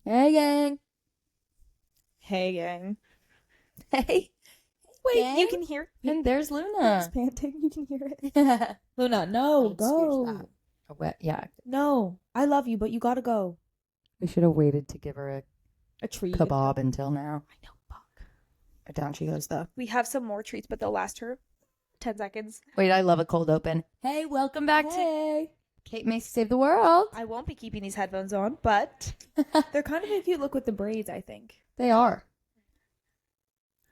Hey, gang. Hey, gang. Hey. Wait, gang? you can hear. And there's He's Luna. panting. You can hear it. Yeah. Luna, no, Don't excuse go. that. Oh, yeah. No, I love you, but you gotta go. We should have waited to give her A treat. a kebab until now. I know, fuck. Down she goes, though. We have some more treats, but they'll last her 10 seconds. Wait, I love a cold open. Hey, welcome back to Hey. Kate Macy Save the World. I won't be keeping these headphones on, but they're kind of a cute look with the braids, I think. They are.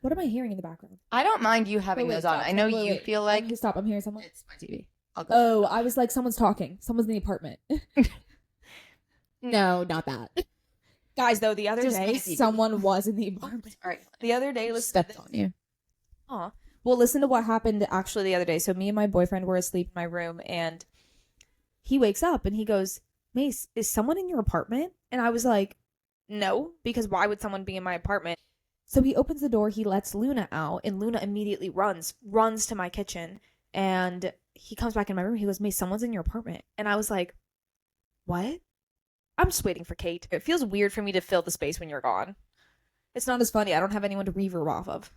What am I hearing in the background? I don't mind you having those on. I know you feel like Stop, I'm hearing someone. it's my TV. I'll go. Oh, I was like, someone's talking. Someone's in the apartment. No, not that. Guys, though, the other Just day, my TV. someone was in the apartment. All right. The other day, listen. Stepped on you. Aw. Well, listen to what happened actually the other day. So me and my boyfriend were asleep in my room, and he wakes up and he goes, Mace, is someone in your apartment? And I was like, no, because why would someone be in my apartment? So he opens the door, he lets Luna out, and Luna immediately runs to my kitchen, and he comes back in my room. He goes, Mace, someone's in your apartment. And I was like, what? I'm just waiting for Kate. It feels weird for me to fill the space when you're gone. It's not as funny. I don't have anyone to reverb off of.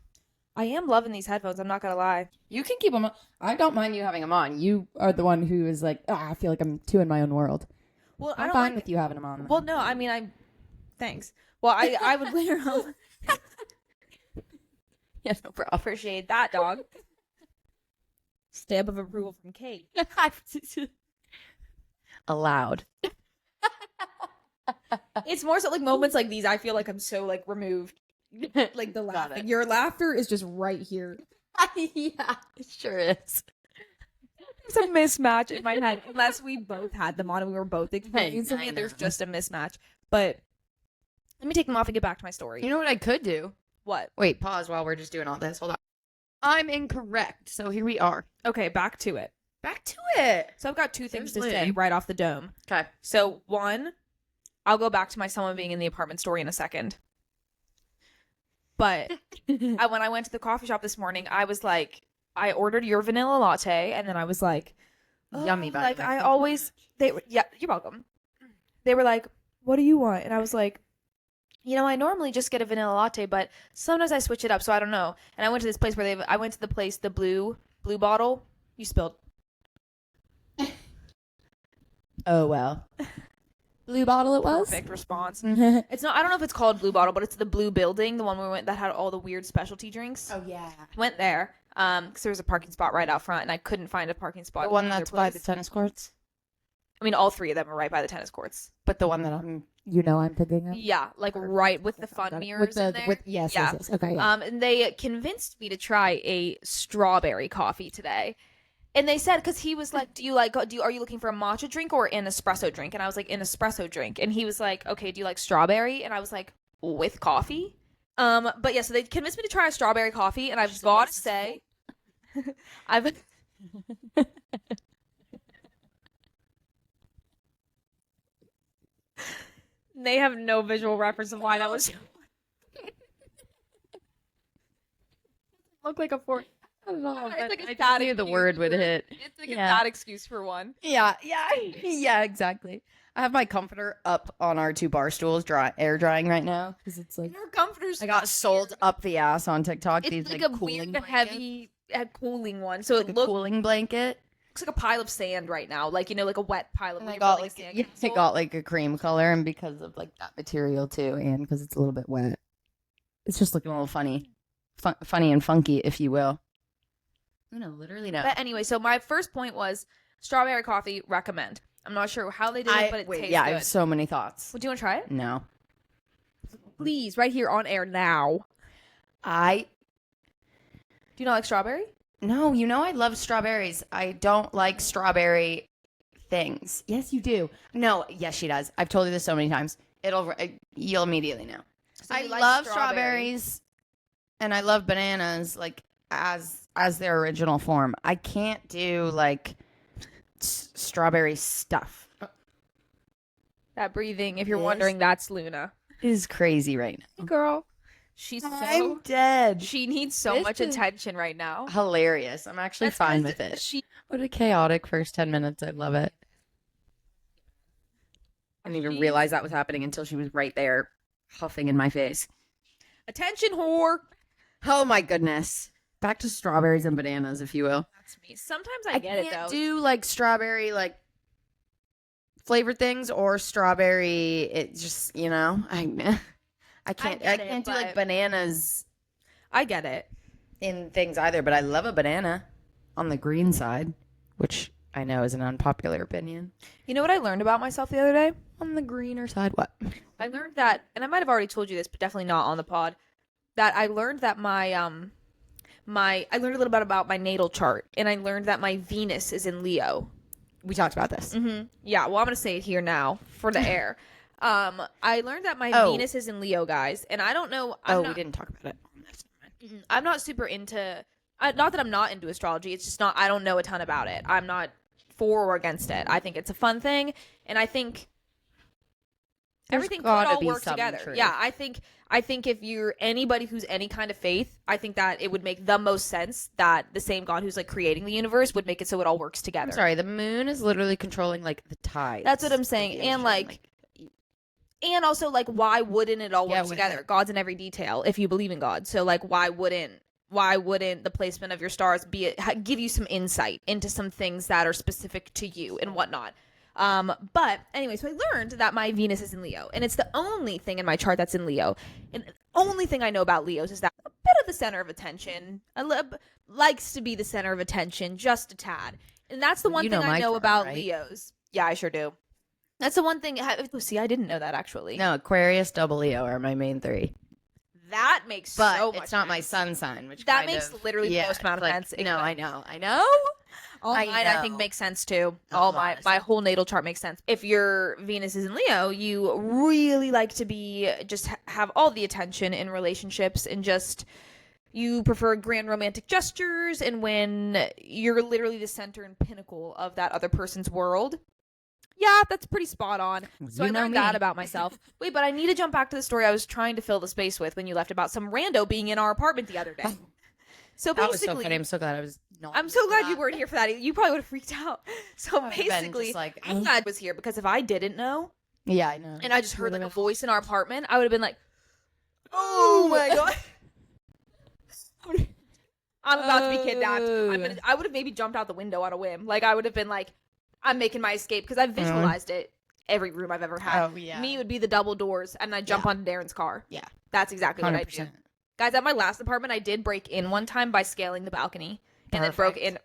I am loving these headphones, I'm not gonna lie. You can keep them on. I don't mind you having them on. You are the one who is like, I feel like I'm too in my own world. Well, I'm fine with you having them on. Well, no, I mean, thanks. Well, I would wear them. Yeah, no problem. Appreciate that, dog. Stamp of approval from Kate. Allowed. It's more so like moments like these, I feel like I'm so like removed. Like the laughing. Your laughter is just right here. Yeah, it sure is. It's a mismatch in my head. Unless we both had them on and we were both experiencing I it. know. There's just a mismatch. But let me take them off and get back to my story. You know what I could do? What? Wait, pause while we're just doing all this. Hold on. I'm incorrect. So here we are. Okay, back to it. Back to it. So I've got two things There's to say Lynn. right off the dome. Okay. So one, I'll go back to my someone being in the apartment story in a second. But when I went to the coffee shop this morning, I was like, I ordered your vanilla latte, and then I was like, oh, Yummy, by like the way. I always, yeah, you're welcome. They were like, what do you want? And I was like, I normally just get a vanilla latte, but sometimes I switch it up, so I don't know. And I went to this place where I went to the place, the blue bottle. You spilled. Oh, well. Blue bottle it was? Perfect response. It's not. I don't know if it's called Blue Bottle, but it's the blue building, the one we went that had all the weird specialty drinks. Oh, yeah. Went there, because there was a parking spot right out front, and I couldn't find a parking spot. The one that's by the tennis courts? I mean, all three of them are right by the tennis courts. But the one that I'm thinking of? Yeah, like right with the fun mirrors in there. Yes, Yeah. yes. Okay, yeah. And they convinced me to try a strawberry coffee today. And they said, because he was like, are you looking for a matcha drink or an espresso drink? And I was like, an espresso drink. And he was like, okay, do you like strawberry? And I was like, with coffee? But yeah, so they convinced me to try a strawberry coffee, and I've got to say, they have no visual reference of why that was. Look like a fork. I don't know. It's like a I sad just knew the excuse word would hit. It's like Yeah. a bad excuse for one. Yeah, exactly. I have my comforter up on our two bar stools, air drying right now because it's like Your comforters. I got sold up the ass on TikTok. It's These like like a cooling weird, blankets. heavy, cooling one. So Like it a cooling blanket. looks like a pile of sand right now, like like a wet pile of. And I you're got building like a yeah, sandcastle. it got like a cream color, and because of like that material too, and because it's a little bit wet, it's just looking a little funny, funny and funky, if you will. No, literally no. But anyway, so my first point was strawberry coffee. Recommend. I'm not sure how they did it, but it tastes yeah, I good. have so many thoughts. Would you want to try it? No, Please, right here on air now. I Do you not like strawberry? no. You know I love strawberries. I don't like strawberry things. Yes, you do. No, yes, she does. I've told you this so many times. You'll immediately know. So I you like love strawberry. strawberries, and I love bananas, like as their original form. I can't do like strawberry stuff. That breathing, if you're This wondering, that's Luna. is crazy right now. Girl, she's I'm dead. she needs so This much is attention right now. Hilarious. I'm actually That's fine 'cause with it. She What a chaotic first 10 minutes. I love it. I didn't even realize that was happening until she was right there, huffing in my face. Attention, whore. Oh my goodness. Back to strawberries and bananas, if you will. That's me. Sometimes I get it, though. I can't do like strawberry, like flavored things or strawberry. It just, I can't do like bananas I get it. in things either, but I love a banana on the green side, which I know is an unpopular opinion. You know what I learned about myself the other day? On the greener side, what? I learned that, and I might have already told you this, but definitely not on the pod, that I learned that I learned a little bit about my natal chart, and I learned that my Venus is in Leo. We talked about this. Mm-hmm. Yeah, well, I'm going to say it here now for the air. I learned that my Venus is in Leo, guys, and I don't know. We didn't talk about it. I'm not super into, not that I'm not into astrology, it's just not, I don't know a ton about it. I'm not for or against it. I think it's a fun thing, and I think everything could all work together. Truth. Yeah, I think if you're anybody who's any kind of faith, I think that it would make the most sense that the same God who's like creating the universe would make it so it all works together. I'm sorry, the moon is literally controlling like the tides. That's what I'm saying. And and also like why wouldn't it all work together? God's in every detail if you believe in God. So like why wouldn't the placement of your stars give you some insight into some things that are specific to you and whatnot? But anyway, so I learned that my Venus is in Leo, and it's the only thing in my chart that's in Leo. And the only thing I know about Leos is that a bit of the center of attention. Likes to be the center of attention, just a tad. And that's the one thing I know about Leos. Yeah, I sure do. That's the one thing. See, I didn't know that actually. No, Aquarius, double Leo are my main three. That makes so much sense. It's not my sun sign, which that makes literally the most amount of sense. No, I know. All mine, I think, makes sense too. All my whole natal chart makes sense. If your Venus is in Leo, you really like to be just have all the attention in relationships, and just you prefer grand romantic gestures, and when you're literally the center and pinnacle of that other person's world. Yeah, that's pretty spot on. So I learned that about myself. Wait, but I need to jump back to the story I was trying to fill the space with when you left about some rando being in our apartment the other day. So basically, that was so funny. I'm so glad I was not. I'm so glad you weren't here for that. You probably would have freaked out. So basically, I'm glad I was here, because if I didn't know, yeah, I know, and I just heard like a voice in our apartment, I would have been like, "Oh my god, I'm about to be kidnapped." I would have maybe jumped out the window on a whim. Like I would have been like, "I'm making my escape," because I've visualized it. Every room I've ever had. Oh yeah. Me would be the double doors, and I'd jump onto Darren's car. Yeah, that's exactly 100%. What I do. Guys, at my last apartment, I did break in one time by scaling the balcony and then broke in.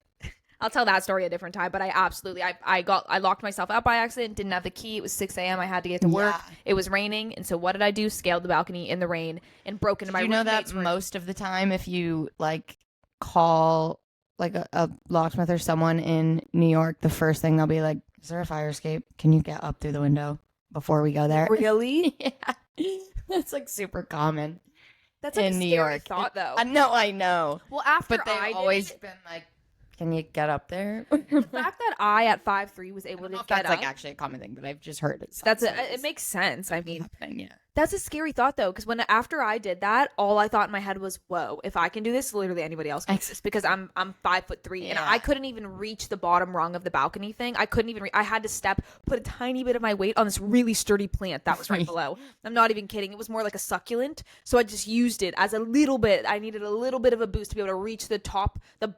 I'll tell that story a different time, but I absolutely, I locked myself out by accident, didn't have the key. It was 6 a.m. I had to get to work. It was raining. And so what did I do? Scaled the balcony in the rain and broke into my roommate's room. You know that most of the time, if you like call like a locksmith or someone in New York, the first thing they'll be like, "Is there a fire escape? Can you get up through the window before we go there?" Really? Yeah. That's like super common. That's like in New York thought, though. No, I know. Well, after but they've always been like, "Can you get up there?" The fact that I at 5'3" was able to get that's up, like actually a common thing, but I've just heard it. It makes sense. I mean, that's a scary thought though, because after I did that, all I thought in my head was, "Whoa! If I can do this, literally anybody else can do this." Because I'm 5'3", and I couldn't even reach the bottom rung of the balcony thing. I couldn't even. I had to put a tiny bit of my weight on this really sturdy plant that was right below. I'm not even kidding. It was more like a succulent, so I just used it as a little bit. I needed a little bit of a boost to be able to reach the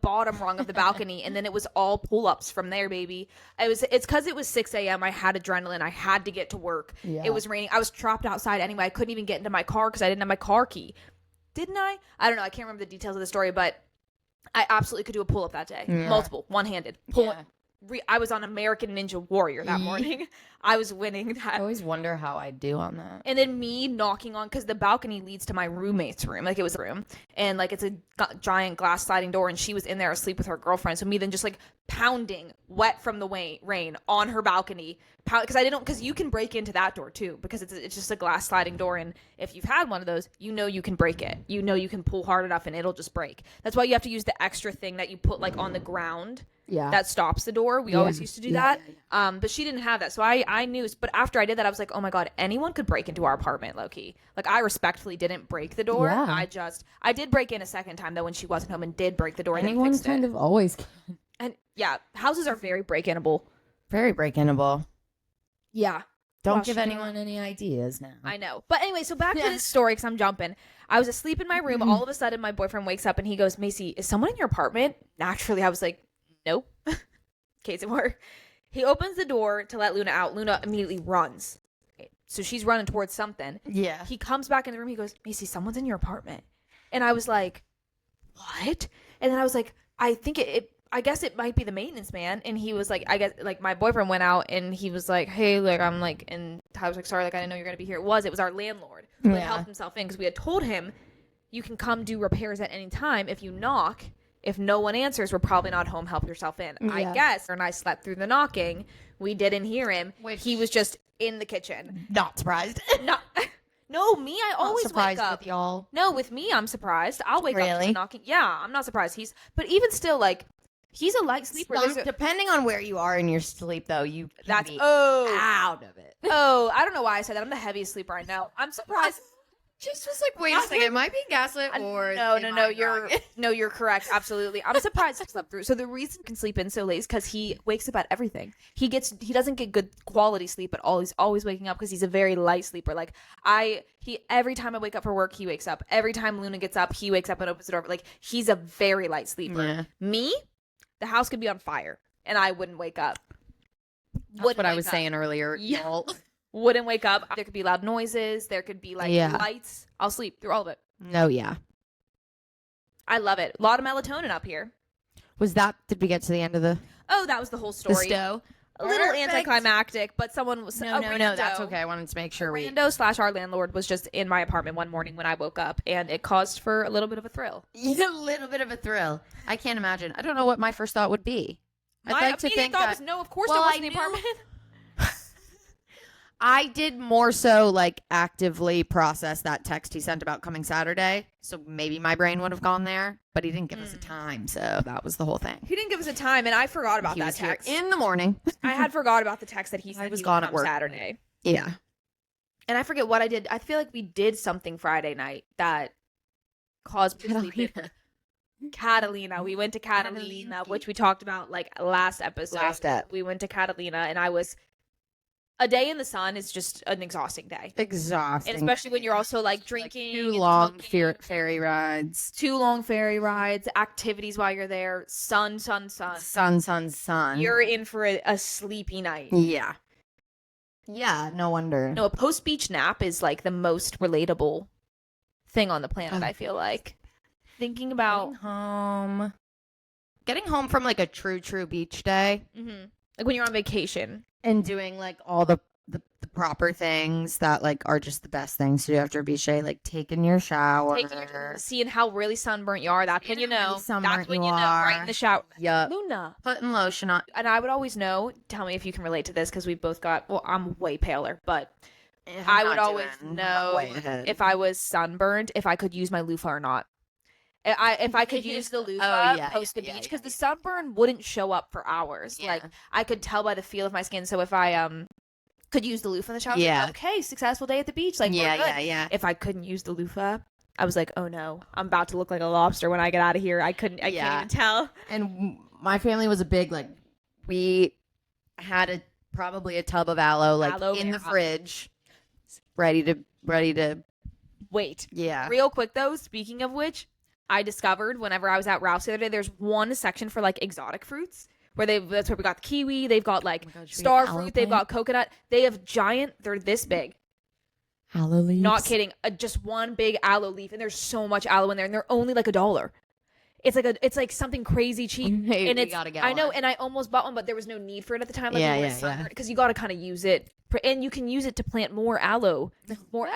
bottom rung of the balcony, and then it was all pull-ups from there, baby. It's because it was 6 a.m. I had adrenaline. I had to get to work. Yeah. It was raining. I was trapped outside anyway. I couldn't even get into my car because I didn't have my car key. Didn't I? I don't know. I can't remember the details of the story, but I absolutely could do a pull-up that day. Yeah. Multiple. One-handed. I was on American Ninja Warrior that morning. I was winning that. I always wonder how I do on that. And then me knocking on, because the balcony leads to my roommate's room. Like, it was a room. And, like, it's a giant glass sliding door, and she was in there asleep with her girlfriend. So me then just, like, pounding, wet from the rain, on her balcony. Because you can break into that door, too. Because it's just a glass sliding door. And if you've had one of those, you know you can break it. You know you can pull hard enough, and it'll just break. That's why you have to use the extra thing that you put, like, on the ground. Yeah. That stops the door. We always used to do that. But she didn't have that. So I knew. But after I did that, I was like, oh my God, anyone could break into our apartment, low-key. Like, I respectfully didn't break the door. Yeah. I did break in a second time, though, when she wasn't home, and did break the door. Anyone kind of always can. And yeah, houses are very break-inable. Very break-inable. Yeah. Don't Well, give she anyone any ideas now. I know. But anyway, so back to this story because I'm jumping. I was asleep in my room. All of a sudden, my boyfriend wakes up and he goes, Macy, is someone in your apartment? Naturally, I was like, nope. Kate's at work. He opens the door to let Luna out. Luna immediately runs. Okay, so she's running towards something. Yeah. He comes back in the room. He goes, Macy, someone's in your apartment. And I was like, what? And then I was like, I guess it might be the maintenance man. And he was like, I guess, like, my boyfriend went out and he was like, hey, like, I'm like, and I was like, sorry, like, I didn't know you were going to be here. It was our landlord who had helped himself in because we had told him you can come do repairs at any time if you knock. If no one answers, we're probably not home. Help yourself in. Yeah. I guess. And I slept through the knocking. We didn't hear him. He was just in the kitchen. Not surprised. No, me, I always surprised wake up. with y'all. No, with me, I'm surprised. I'll wake up to the knocking. Yeah, I'm not surprised. But even still, like, he's a light sleeper. Depending on where you are in your sleep, though, you can be out of it. Oh, I don't know why I said that. I'm the heaviest sleeper I know. I'm surprised. Just was like, wait a second, it might be gaslit or you're correct. Absolutely. I'm surprised I slept through. So the reason he can sleep in so late is because he wakes up at everything. He doesn't get good quality sleep at all. He's always waking up because he's a very light sleeper. Like every time I wake up for work, he wakes up. Every time Luna gets up, he wakes up and opens the door. Like, he's a very light sleeper. Yeah. Me, the house could be on fire and I wouldn't wake up. That's what I was saying earlier. Yeah. Wouldn't wake up. There could be loud noises. There could be lights. I'll sleep through all of it. No, yeah. I love it. A lot of melatonin up here. Did we get to the end of the Oh, that was the whole story. the stow? A little anticlimactic, but someone was No, that's okay. I wanted to make sure Rando / our landlord was just in my apartment one morning when I woke up, and it caused for a little bit of a thrill. Yeah, a little bit of a thrill. I can't imagine. I don't know what my first thought would be. My immediate thought was no, of course there wasn't the apartment. I did more so like actively process that text he sent about coming Saturday. So maybe my brain would have gone there, but he didn't give us a time. So that was the whole thing. He didn't give us a time, and I forgot about He that was here text. in the morning. I had forgot about the text that he sent. I was gone at work Saturday. Yeah. And I forget what I did. I feel like we did something Friday night that caused me to sleep in. Catalina. We went to Catalina, which we talked about like last episode. We went to Catalina, and a day in the sun is just an exhausting day. Exhausting. And especially when you're also like drinking. Like 2 long ferry rides. 2 long ferry rides, activities while you're there, sun. Sun. You're in for a sleepy night. Yeah. Yeah, no wonder. No, a post-beach nap is like the most relatable thing on the planet, I feel like. Thinking about getting home from like a true beach day. Mm-hmm. Like when you're on vacation. And doing like all the proper things that like are just the best things to do after a beach day, like taking your shower, seeing how really sunburnt you are. That's when you know. That's when you know. Right in the shower. Yep. Luna. Putting lotion on. And I would always know. Tell me if you can relate to this because we've both got. Well, I'm way paler, but I would always know if I was sunburned if I could use my loofah or not. If I could use the loofah post the beach, because the sunburn wouldn't show up for hours. Like I could tell by the feel of my skin. So if I could use the loofah in the shower, like, okay, successful day at the beach. Like yeah. If I couldn't use the loofah, I was like, oh no, I'm about to look like a lobster when I get out of here. I can't even tell. And my family was a big like we had probably a tub of aloe in the fridge, ready to wait. Yeah. Real quick though, speaking of which. I discovered whenever I was at Ralph's the other day, there's one section for like exotic fruits where that's where we got the kiwi. They've got like star fruit. They've got coconut. They have they're this big. Aloe leaves. Not kidding. Just one big aloe leaf. And there's so much aloe in there. And they're only like $1. It's like something crazy cheap. Hey, and I know. one. And I almost bought one, but there was no need for it at the time. Like Because you got to kind of use it. And you can use it to plant more aloe.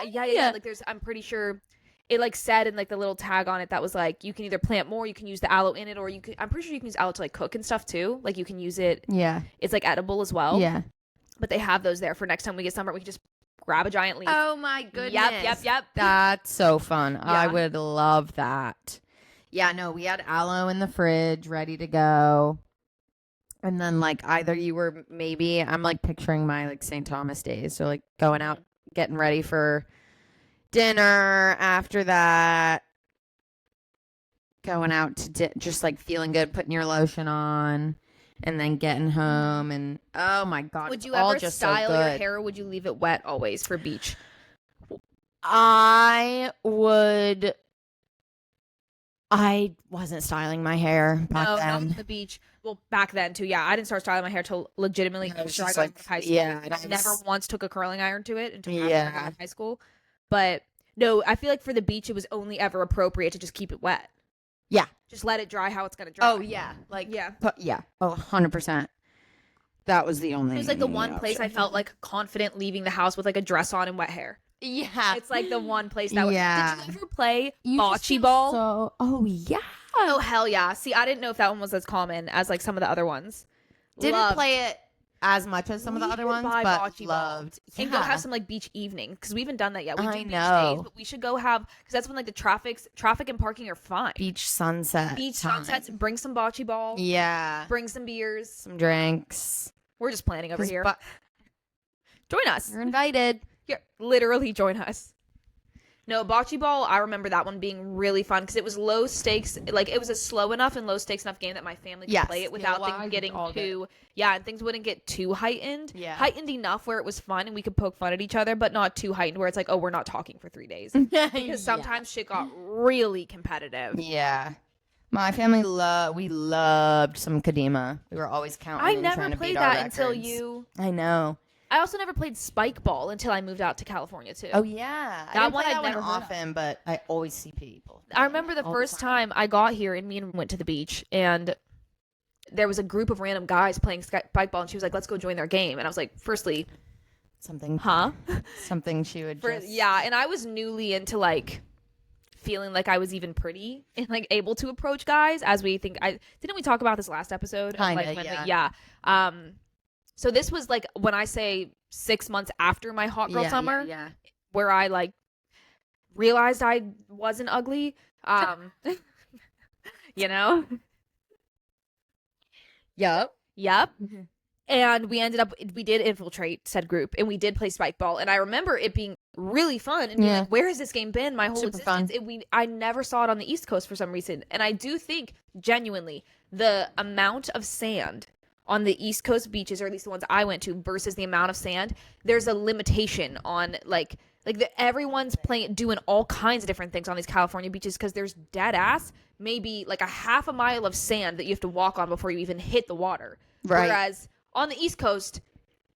Yeah. Like I'm pretty sure. It like said in like the little tag on it that was like you can either plant more, you can use the aloe in it, or I'm pretty sure you can use aloe to like cook and stuff too. Like you can use it. Yeah. It's like edible as well. Yeah. But they have those there for next time we get summer. We can just grab a giant leaf. Oh my goodness. Yep. That's so fun. Yeah. I would love that. Yeah, no, we had aloe in the fridge ready to go. And then like either you were I'm like picturing my like St. Thomas days. So like going out, getting ready for dinner, after that going out to just like feeling good, putting your lotion on, and then getting home and oh my god, Would it's you all ever just style so your good. hair, or would you leave it wet always for beach? I wasn't styling my hair back No, not then. on the beach. Well, back then too. Yeah, I didn't start styling my hair till legitimately I was after I just got like, out of high school. yeah, and I Never was- once took a curling iron to it until after I Yeah. got out of high school. But no, I feel like for the beach, it was only ever appropriate to just keep it wet. Yeah. Just let it dry how it's gonna dry. Oh yeah, like Yeah. yeah. Oh, 100%. That was the only. It was like the one place I felt like confident leaving the house with like a dress on and wet hair. Yeah. It's like the one place that Yeah. Did you ever play You just bocce feel ball? So, oh yeah. Oh hell yeah. See, I didn't know if that one was as common as like some of the other ones. Didn't Loved. play it as much as some of the We other should ones, buy but bocce ball loved. and go have some like beach evening, because we haven't done that yet. We do I beach know. days, but we should go have, because that's when like the traffic and parking are fine. Beach sunset. Beach time. sunsets. Bring some bocce ball. Yeah. Bring some beers. Some drinks. We're just planning over 'Cause here. bu- Join us. You're invited. Here, literally join us. No, bocce ball, I remember that one being really fun because it was low stakes. Like, it was a slow enough and low stakes enough game that my family could Yes. play it Yeah, without well, things I getting all get too, yeah, and things wouldn't get too heightened. Yeah. Heightened enough where it was fun and we could poke fun at each other, but not too heightened where it's like, oh, we're not talking for 3 days. Because sometimes shit got really competitive. Yeah. My family we loved some Kadima. We were always counting. I and never trying to played beat our that until records. you. I know. I also never played spike ball until I moved out to California too. Oh yeah, That didn't one play I'd that one never heard of. often, but I always see people. I remember the all first time I got here and me and went to the beach and there was a group of random guys playing spike ball and she was like, let's go join their game. And I was like, firstly, Something, huh? something she would just. Yeah. And I was newly into like feeling like I was even pretty and like able to approach guys as we think. Didn't we talk about this last episode? Kinda, like, when yeah. So this was like when I say 6 months after my hot girl summer, Yeah. where I like realized I wasn't ugly. You know? Yep. Yep. And we did infiltrate said group and we did play spike ball. And I remember it being really fun and being Yeah. like, where has this game been my whole Super fun. existence? I never saw it on the East Coast for some reason. And I do think genuinely the amount of sand on the East Coast beaches, or at least the ones I went to, versus the amount of sand, there's a limitation on everyone's doing all kinds of different things on these California beaches because there's dead ass maybe like a half a mile of sand that you have to walk on before you even hit the water. Right. Whereas on the East Coast,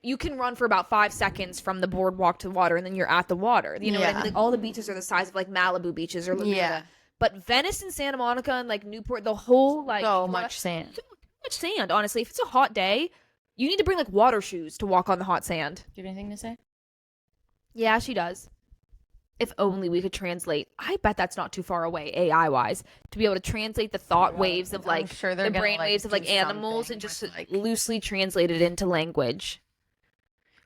you can run for about 5 seconds from the boardwalk to the water and then you're at the water. You know what I mean? Like, all the beaches are the size of like Malibu beaches or Laguna. Yeah. But Venice and Santa Monica and like Newport, the whole like So much sand. too much sand, honestly. If it's a hot day, you need to bring like water shoes to walk on the hot sand. Do you have anything to say? Yeah, she does. If only we could translate. I bet that's not too far away, AI wise, to be able to translate the thought waves of like sure they're the gonna, brain like, waves of do like animals something and just with, like- loosely translate it into language.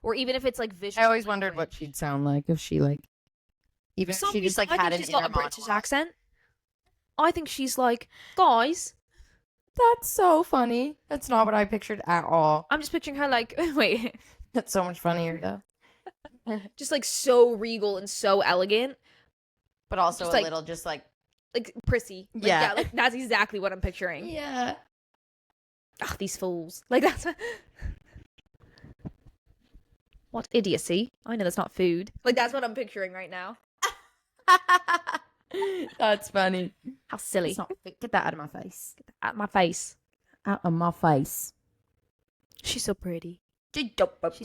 Or even if it's like visual. I always wondered what she'd sound like if she like, even if she just like had an she's got inner a British monologue. accent. I think she's like, guys. That's so funny. That's not what I pictured at all. I'm just picturing her like, wait, That's so much funnier though. just like so regal and so elegant. But also Just, a like- little just like Prissy. Like, Yeah. like that's exactly what I'm picturing. yeah. Ugh, these fools. Like that's what idiocy. I know that's not food. Like that's what I'm picturing right now. That's funny. How silly. It's not, get that out of my face. At my face. Out of my face. She's so pretty. She's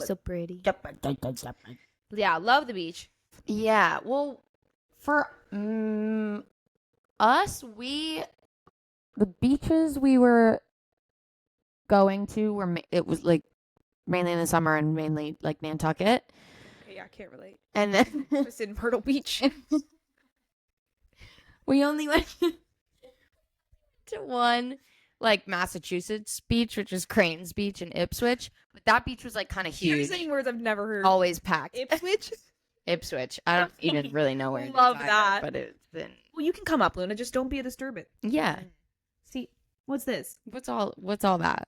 so pretty. Yeah, love the beach. Yeah. Well, for us, the beaches we were going to it was like mainly in the summer and mainly like Nantucket. Okay, yeah, I can't relate. And then Just in Myrtle Beach. we only went to one like Massachusetts beach, which is Crane's Beach in Ipswich. But that beach was like kind of You're huge. saying words I've never heard. Always packed. Ipswich? Ipswich. I don't even really know where it is Love either, that. but it's been Well, you can come up, Luna. Just don't be a disturbance. yeah. See, what's this? What's all that?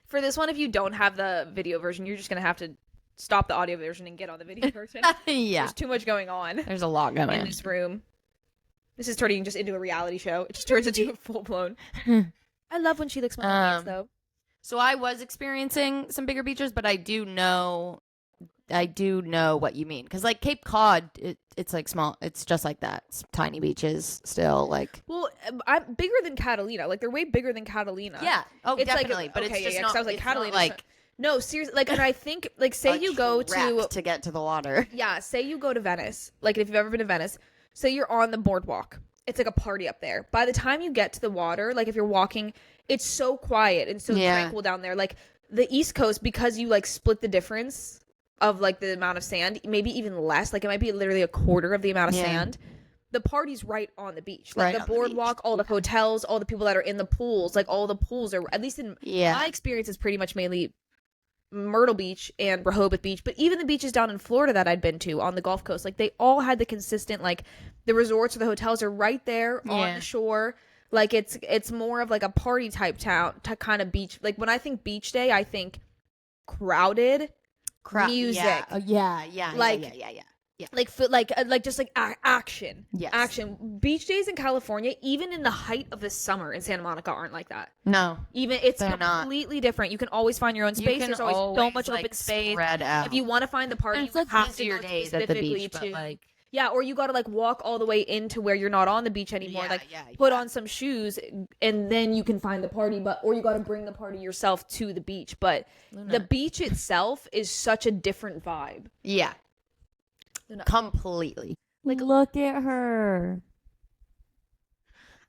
For this one, if you don't have the video version, you're just going to have to stop the audio version and get on the video version. Yeah. There's too much going on There's a lot going in on. this room. This is turning just into a reality show. It just turns into a full blown. I love when she licks my hands, though. So I was experiencing some bigger beaches, but I do know what you mean. Because like Cape Cod, it's like small. It's just like that. It's tiny beaches still. Like Well, I'm bigger than Catalina. Like they're way bigger than Catalina. yeah. Oh, It's definitely. like but it's okay, just yeah, not. 'cause I was like It's Catalina. not like No, seriously. Like, and I think like say a you go trek to get to the water. yeah, say you go to Venice. Like if you've ever been to Venice, say you're on the boardwalk. It's like a party up there. By the time you get to the water, like if you're walking, it's so quiet and so Yeah. tranquil down there. Like the East Coast, because you like split the difference of like the amount of sand, maybe even less. Like it might be literally a quarter of the amount of Yeah. sand. The party's right on the beach. Like Right the on the beach. boardwalk, all the hotels, all the people that are in the pools, like all the pools are, at least in Yeah. my experience, is pretty much mainly Myrtle Beach and Rehoboth Beach, but even the beaches down in Florida that I'd been to on the Gulf Coast, like they all had the consistent, like the resorts or the hotels are right there on Yeah. the shore. Like it's more of like a party type town kind of beach. Like when I think beach day, I think crowded, music, Yeah. Like- Yeah. like just like action, Yes. action. Beach days in California, even in the height of the summer in Santa Monica, aren't like that. No. Even it's They're not. completely different. You can always find your own You space. can There's always so always, much like, open space. spread out. If you want to find the party, And it's you like have to busier go days at the specifically beach, but to like yeah, or you got to like walk all the way into where you're not on the beach anymore. Yeah, Like yeah, put yeah. on some shoes and then you can find the party. But or you got to bring the party yourself to the beach. But Luna. the beach itself is such a different vibe. Yeah. Luna. Completely. Like, look at her.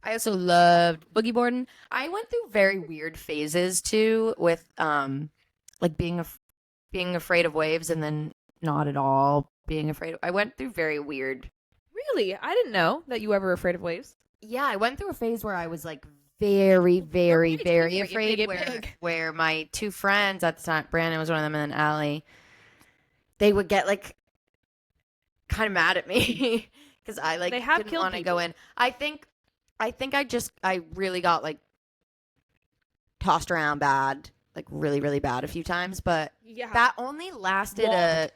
I also loved boogie boarding. I went through very weird phases too with like being afraid of waves and then not at all being afraid. I went through very weird. Really, I didn't know that you were ever afraid of waves. Yeah, I went through a phase where I was like very Big, afraid big, where big. where my two friends at the time, Brandon was one of them and then Allie, they would get like kind of mad at me because I like They have didn't killed want to go people. in. I think I really got like tossed around bad, like really bad a few times, but Yeah, that only lasted a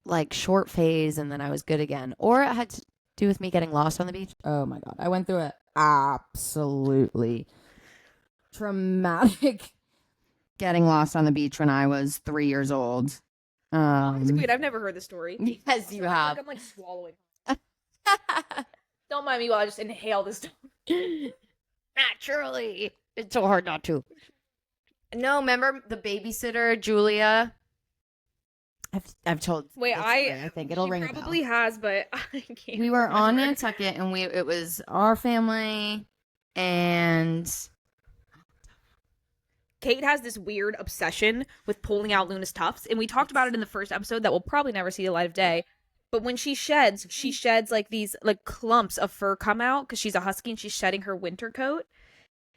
like short phase and then I was good again. Or it had to do with me getting lost on the beach. Oh my god. I went through an absolutely traumatic Getting lost on the beach when I was 3 years old. wait, I've never heard the story. Yes, you I feel have. like I'm like swallowing. Don't mind me while I just inhale this. Naturally. It's so hard not to. No, remember the babysitter, Julia? I've told. Wait, this story, I think it'll she ring a probably bell. has, but I can't. We were on remember. Nantucket, and it was our family, and Kate has this weird obsession with pulling out Luna's tufts, and we talked about it in the first episode that will probably never see the light of day. But when she sheds like these like clumps of fur come out because she's a husky and she's shedding her winter coat.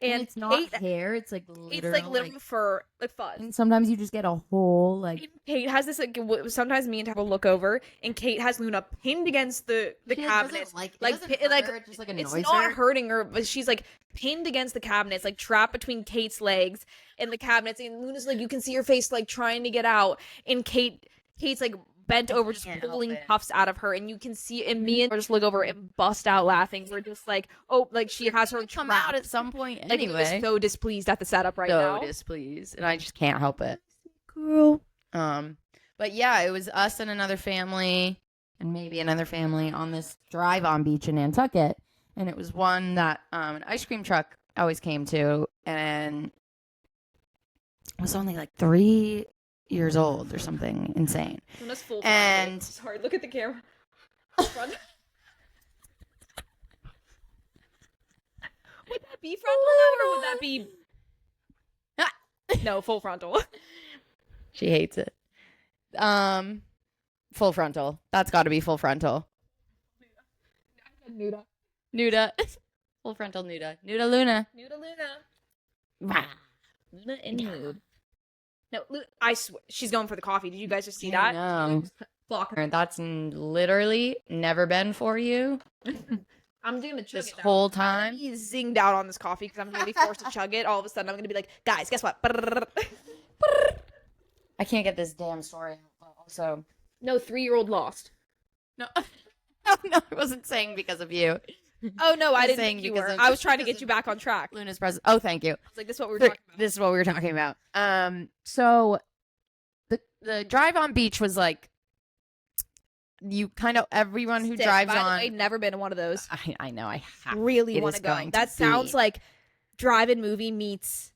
And it's not Kate, hair. It's like it's like literal fur, like fuzz. and sometimes you just get a whole like And Kate has this like sometimes me and Tab will look over and Kate has Luna pinned against the cabinet. It just like It's annoys not her. hurting her, but she's like pinned against the cabinets, like trapped between Kate's legs and the cabinets. And Luna's like, you can see her face like trying to get out, and Kate's like bent over, just can't help pulling it. puffs out of her, and you can see. And me and her just look over and bust out laughing. We're just like, oh, like she has her come trapped. out at some point Like anyway. he was so displeased at the setup right so now. displeased, and I just can't help it. Girl. But yeah, it was us and another family, and maybe another family on this drive-on beach in Nantucket, and it was one that an ice cream truck always came to, and I was only like 3 years old or something insane. Luna's full And- frontal. Sorry, look at the camera. Front- Would that be frontal now, or would that be no full frontal? She hates it. Full frontal. That's got to be full frontal. Nuda. Nuda. Full frontal Nuda. Nuda Luna. Nuda Luna. Wow. Luna in mood. No, I swear she's going for the coffee. Did you guys just see I that? know. Block. That's literally never been for you I'm doing the chug this it now. whole time. He's zinged out on this coffee because I'm gonna be forced to chug it. All of a sudden, I'm gonna be like, guys, guess what? I can't get this damn story out. Also, No, 3-year-old lost. no, no, I wasn't saying because of you. Oh no, I Just didn't saying think you because were. of- I was trying to because get of you back on track. Luna's present. Oh, thank you. I was like, this is what we were talking about. This is what we were talking about. So the drive on beach was like, you kind of, everyone who Sick. drives By the on. way, never been to one of those. I know. I have. Really It want is to go. going That to sounds be. like drive-in movie meets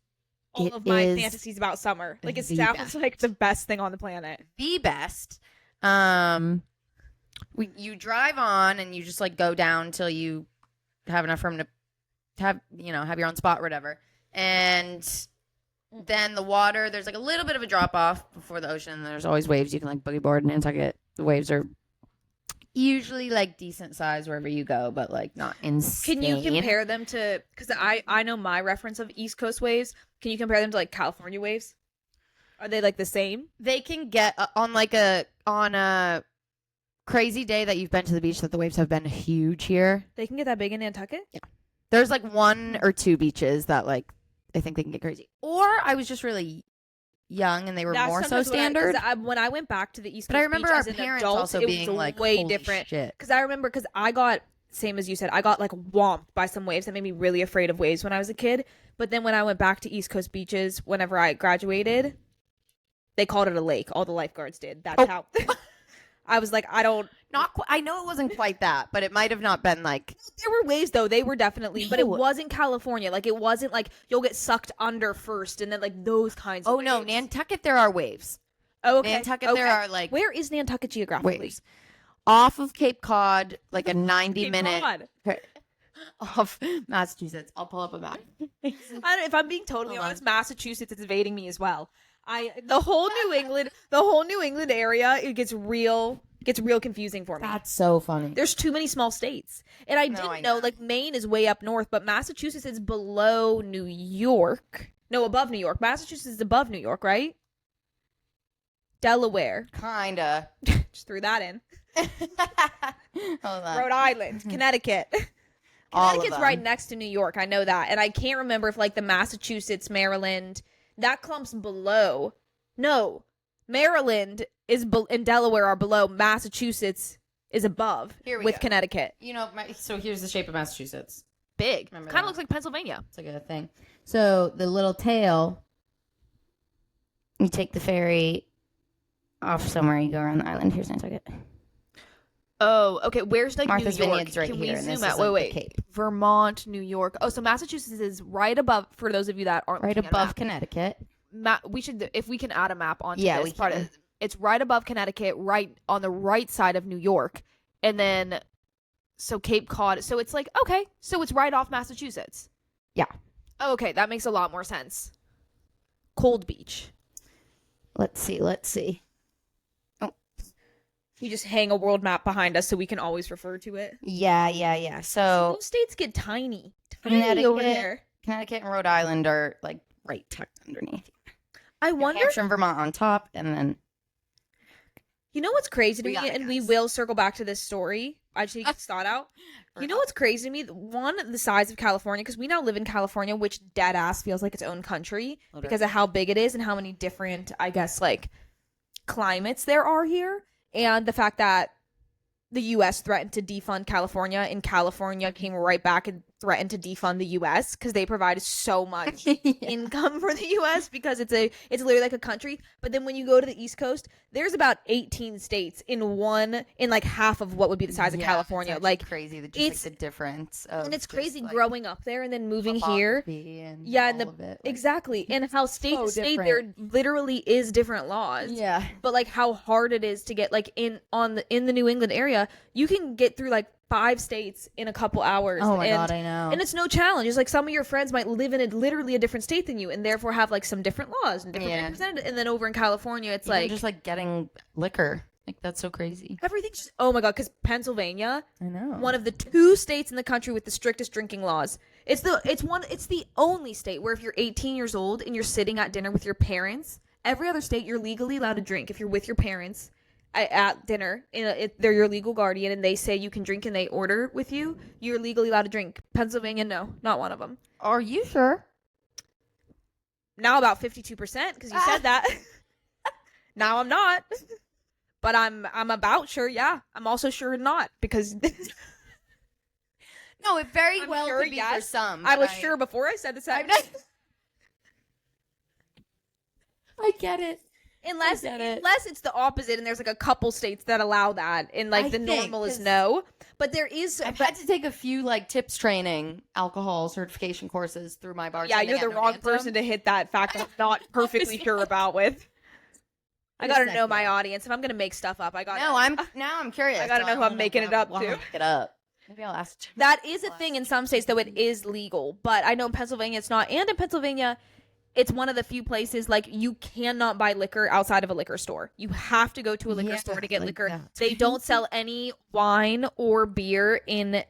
all It of my is fantasies about summer. Like it the sounds best. like the best thing on the planet. The best. You drive on and you just like go down till you have enough room to have your own spot or whatever. And then the water, there's like a little bit of a drop off before the ocean. And there's always waves. You can like boogie board in Nantucket. The waves are usually like decent size wherever you go, but like not insane. Can you compare them to, because I know my reference of East Coast waves. Can you compare them to like California waves? Are they like the same? They can get on a crazy day that you've been to the beach that the waves have been huge here. They can get that big in Nantucket? Yeah. There's like 1 or 2 beaches that like I think they can get crazy. Or I was just really young and they were That's more so sometimes standard. when I went back to the East Coast But I remember beach our as an parents adult, also it being was like, way holy different. shit. Because I remember, because I got, same as you said, I got like whomped by some waves that made me really afraid of waves when I was a kid. But then when I went back to East Coast beaches, whenever I graduated, they called it a lake. All the lifeguards did. That's how. I was like, I don't. I know it wasn't quite that, but it might have not been like. There were waves though. They were definitely, but it No. wasn't California. Like it wasn't like you'll get sucked under first and then like those kinds of Oh waves. no, Nantucket there are waves. Oh, okay. Nantucket there are like Where is Nantucket geographically? waves. Off of Cape Cod, like a Cape 90-minute Cod. off Massachusetts. I'll pull up a map. I don't, if I'm being totally Hold on. honest, Massachusetts is evading me as well. The whole New England area, it gets real confusing for me. That's so funny. There's too many small states. And I No, didn't I know know. like Maine is way up north, but Massachusetts is below New York. No, above New York. Massachusetts is above New York, right? Delaware. Kinda. Just threw that in. Hold on. Rhode Island, Connecticut. All of Connecticut's right them. next to New York. I know that. And I can't remember if like the Massachusetts, Maryland, that clump's below. No. Maryland and Delaware are below. Massachusetts is above Here we with go. Connecticut. So here's the shape of Massachusetts. Big. Remember Kind of that. looks like Pennsylvania. It's like a thing. So the little tail, you take the ferry off somewhere, you go around the island. Here's Nantucket. Oh, okay. Where's like Martha's New York? Vineyard's right Can here, we and this zoom is out? like the Wait. Cape. Vermont, New York. Oh, so Massachusetts is right above. For those of you that aren't Right looking at a above map. Connecticut. We should, if we can add a map onto Yeah, this we part. can. It's right above Connecticut, right on the right side of New York, and then so Cape Cod. So it's like okay, so it's right off Massachusetts. Yeah. Oh, okay, that makes a lot more sense. Cold Beach. Let's see. You just hang a world map behind us so we can always refer to it. Yeah. So Those states get tiny over there. Connecticut and Rhode Island are like right tucked underneath. I New wonder. Hampshire and Vermont on top, and then You know what's crazy to We me, got it, and we guys. will circle back to this story. I just need to get this thought out. You know what's crazy to me? One, the size of California, because we now live in California, which dead ass feels like its own country because of how big it is and how many different, I guess, like climates there are here, and the fact that the U.S. threatened to defund California, and California came right back and threatened to defund the U.S. because they provided so much income for the U.S. because it's literally like a country. But then when you go to the East Coast, there's about 18 states in like half of what would be the size of California. It's like crazy. Just it's- like the difference. Of and it's just, crazy like, growing up there and then moving here. topography and Yeah, and all of it, like- exactly, and how state so to state there literally is different laws. Yeah. But like how hard it is to get like in the New England area, you can get through like 5 states in a couple hours. Oh my and, god, I know. And it's no challenge. It's like some of your friends might live in literally a different state than you, and therefore have like some different laws and different representatives. And then over in California, it's Even like just like getting liquor. Like that's so crazy. everything's just, oh my god, because Pennsylvania, I know. one of the 2 states in the country with the strictest drinking laws. It's the only state where if you're 18 years old and you're sitting at dinner with your parents, every other state you're legally allowed to drink if you're with your parents at dinner. They're your legal guardian and they say you can drink and they order with you. You're legally allowed to drink. Pennsylvania, no, not one of them. Are you sure? Now about 52% because you said that. Now I'm not. But I'm about sure, yeah. I'm also sure not because No, No, it very I'm well sure, could be for yes. some. I but was sure before I said the I'm sentence. not- I get it. Unless get it. it's the opposite and there's like a couple states that allow that and like I the think, normal is 'cause no. But there is I've had to take a few like tips training, alcohol certification courses through my bartending. yeah, you're the at wrong Normantum. person to hit that fact I'm not perfectly sure about with. I gotta know my audience. If I'm gonna make stuff up, I gotta No, I'm curious. I gotta know who I'm making it up to. Make it up. Maybe I'll ask. That is a thing in some states, though it is legal. But I know in Pennsylvania it's not. And in Pennsylvania, it's one of the few places like you cannot buy liquor outside of a liquor store. You have to go to a liquor store to get liquor. that. They don't sell any wine or beer in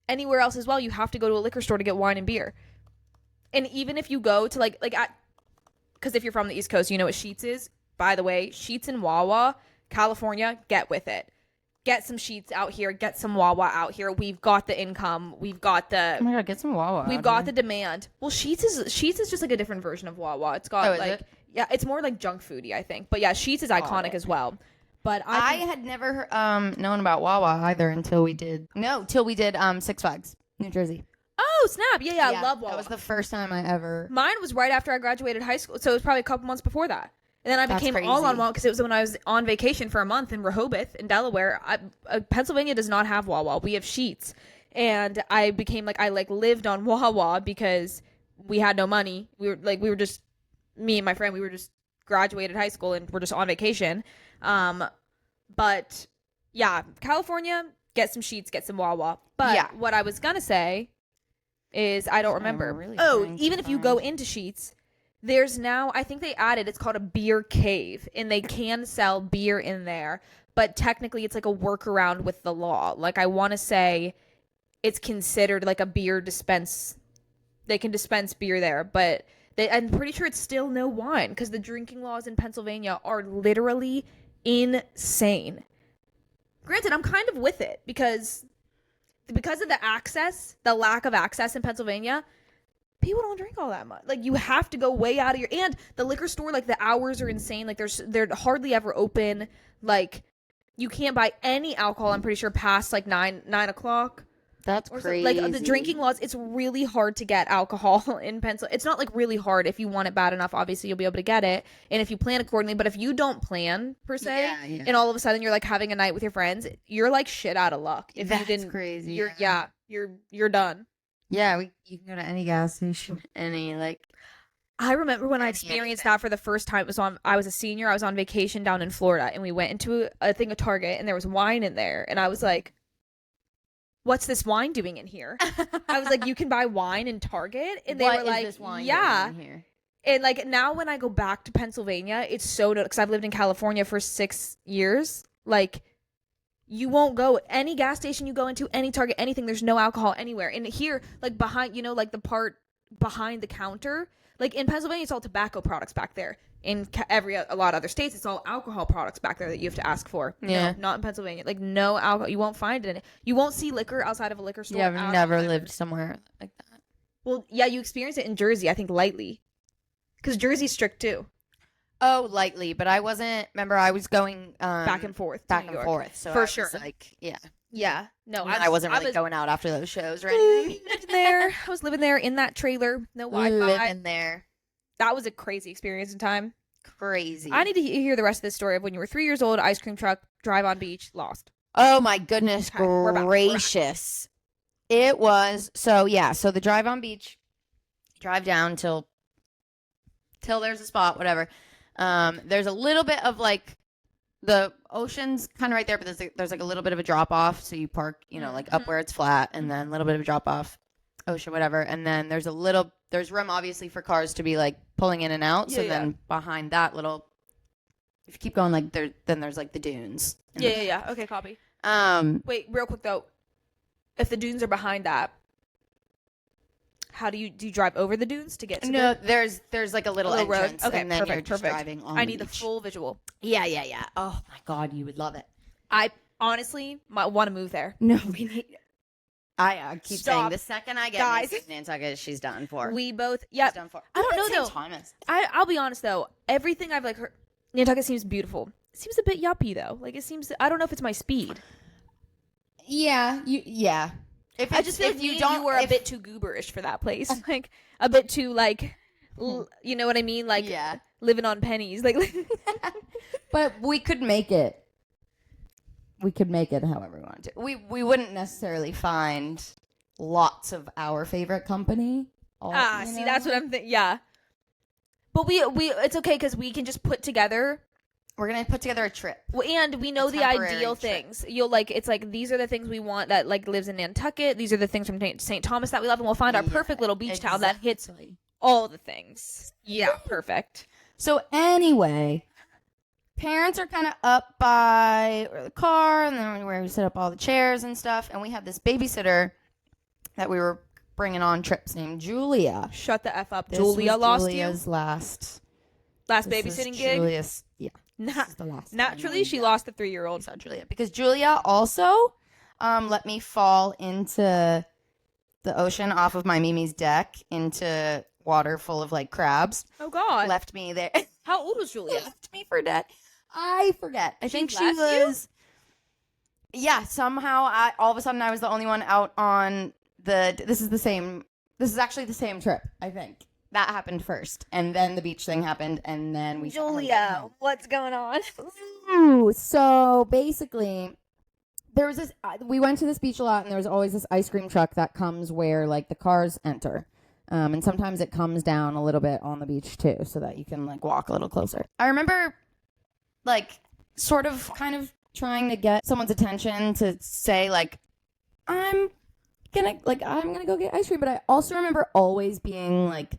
anywhere else as well. You have to go to a liquor store to get wine and beer. And even if you go to because if you're from the East Coast, you know what Sheetz is. By the way, Sheetz and Wawa, California, get with it. Get some Sheetz out here. Get some Wawa out here. We've got the income. We've got the. Oh my god, get some Wawa. We've got the demand. Well, Sheetz is just like a different version of Wawa. It's got yeah, it's more like junk foody, I think. But yeah, Sheetz is iconic as well. But I had never known about Wawa either until we did Six Flags, New Jersey. Oh snap! Yeah, I love Wawa. That was the first time I ever. Mine was right after I graduated high school, so it was probably a couple months before that. And then I became crazy. all on Wawa because it was when I was on vacation for a month in Rehoboth in Delaware. Pennsylvania does not have Wawa. We have Sheetz. And I became I lived on Wawa because we had no money. We were just, me and my friend, we were just graduated high school and we're just on vacation. But yeah, California, get some Sheetz, get some Wawa. But what I was going to say is I don't remember. Really even if you go into Sheetz, there's now, I think they added, it's called a beer cave, and they can sell beer in there, but technically it's like a workaround with the law. Like, I want to say it's considered like a beer dispense. They can dispense beer there, but I'm pretty sure it's still no wine because the drinking laws in Pennsylvania are literally insane. Granted, I'm kind of with it because of the lack of access in Pennsylvania. People don't drink all that much. Like, you have to go way out of and the liquor store, like, the hours are insane. Like, they're hardly ever open. Like, you can't buy any alcohol, I'm pretty sure, past, like, 9 o'clock. That's crazy. Like, the drinking laws, it's really hard to get alcohol in Pennsylvania. It's not, like, really hard. If you want it bad enough, obviously, you'll be able to get it. And if you plan accordingly. But if you don't plan, per se, and all of a sudden you're, like, having a night with your friends, you're, like, shit out of luck. If you didn't, crazy. You're done. Yeah, you can go to any gas station, I remember when I experienced that for the first time. I was a senior. I was on vacation down in Florida, and we went into a Target, and there was wine in there, and I was like, "What's this wine doing in here?" I was like, "You can buy wine in Target," and they were like, this wine "Yeah." doing in here? And like now, when I go back to Pennsylvania, it's so because I've lived in California for 6 years, like. You won't go any gas station you go into, any Target, anything. There's no alcohol anywhere. And here, like behind, like the part behind the counter, like in Pennsylvania, it's all tobacco products back there. In a lot of other states, it's all alcohol products back there that you have to ask for. Yeah, no, not in Pennsylvania. Like no alcohol, you won't find it. You won't see liquor outside of a liquor store. Yeah, I've never lived somewhere like that. Well, yeah, you experience it in Jersey, I think, lightly, because Jersey's strict too. Oh, lightly, but I wasn't. Remember, I was going back and forth, So for I sure. Was like, yeah. No, I wasn't really going out after those shows or anything. I was living there in that trailer. No Wi-Fi. Living there. That was a crazy experience in time. Crazy. I need to hear the rest of this story of when you were 3 years old, ice cream truck, drive on beach, lost. Oh my goodness Okay, gracious! It was so the drive on beach, drive down till there's a spot, whatever. There's a little bit of like the ocean's kind of right there, but there's like a little bit of a drop off. So you park, like up where it's flat, and then a little bit of a drop off, ocean, whatever. And then there's room obviously for cars to be like pulling in and out. So then behind that little, if you keep going like then there's like the dunes. Yeah. Okay, copy. Wait, real quick though, if the dunes are behind that. How do you drive over the dunes to get to there's like a little entrance, road. Okay, and then perfect, you're just driving on I the need beach. the full visual. Yeah. Oh my god, you would love it. I honestly might want to move there. No, we need. I keep saying Stop. the second I get Guys. Nantucket, she's done for. We both, yeah. She's done for. I don't know St. though. Thomas. I'll be honest though. Everything I've like heard, Nantucket seems beautiful. It seems a bit yuppie though. Like it seems. I don't know if it's my speed. Yeah. If I just feel if like you you don't, were a if- bit too gooberish for that place. Like a bit too like, you know what I mean? Like yeah. living on pennies. Like But we could make it. We could make it however we wanted to. We wouldn't necessarily find lots of our favorite company. see, that's what I'm thinking. Yeah, but we it's okay because we can just put together. We're gonna put together a trip. And we know the temporary ideal trip. things. You'll like it's like these are the things we want that like lives in Nantucket. These are the things from St. Thomas that we love, and we'll find our Yeah, perfect little beach town that hits exactly. all the things. Yeah, perfect. So anyway, Parents are kind of up by the car, and then where we set up all the chairs and stuff. And we had this babysitter that we were bringing on trips named Julia. Shut the f up. This Julia was lost Julia's last last this babysitting was gig. Julia's, yeah. this Not is the last. naturally, she lost the 3-year-old. Saw Julia because Julia also let me fall into the ocean off of my Mimi's deck into water full of like crabs. Oh God! Left me there. How old was Julia? Left me for dead. I forget. I think she left you? was. Yeah, somehow all of a sudden I was the only one out on the. This is actually the same trip. I think that happened first, and then the beach thing happened, and then we. Julia, what's going on? Ooh, so basically, there was this. We went to this beach a lot, and there was always this ice cream truck that comes where like the cars enter, and sometimes it comes down a little bit on the beach too, so that you can like walk a little closer. I remember, like, sort of, kind of trying to get someone's attention to say like, I'm gonna go get ice cream, but I also remember always being like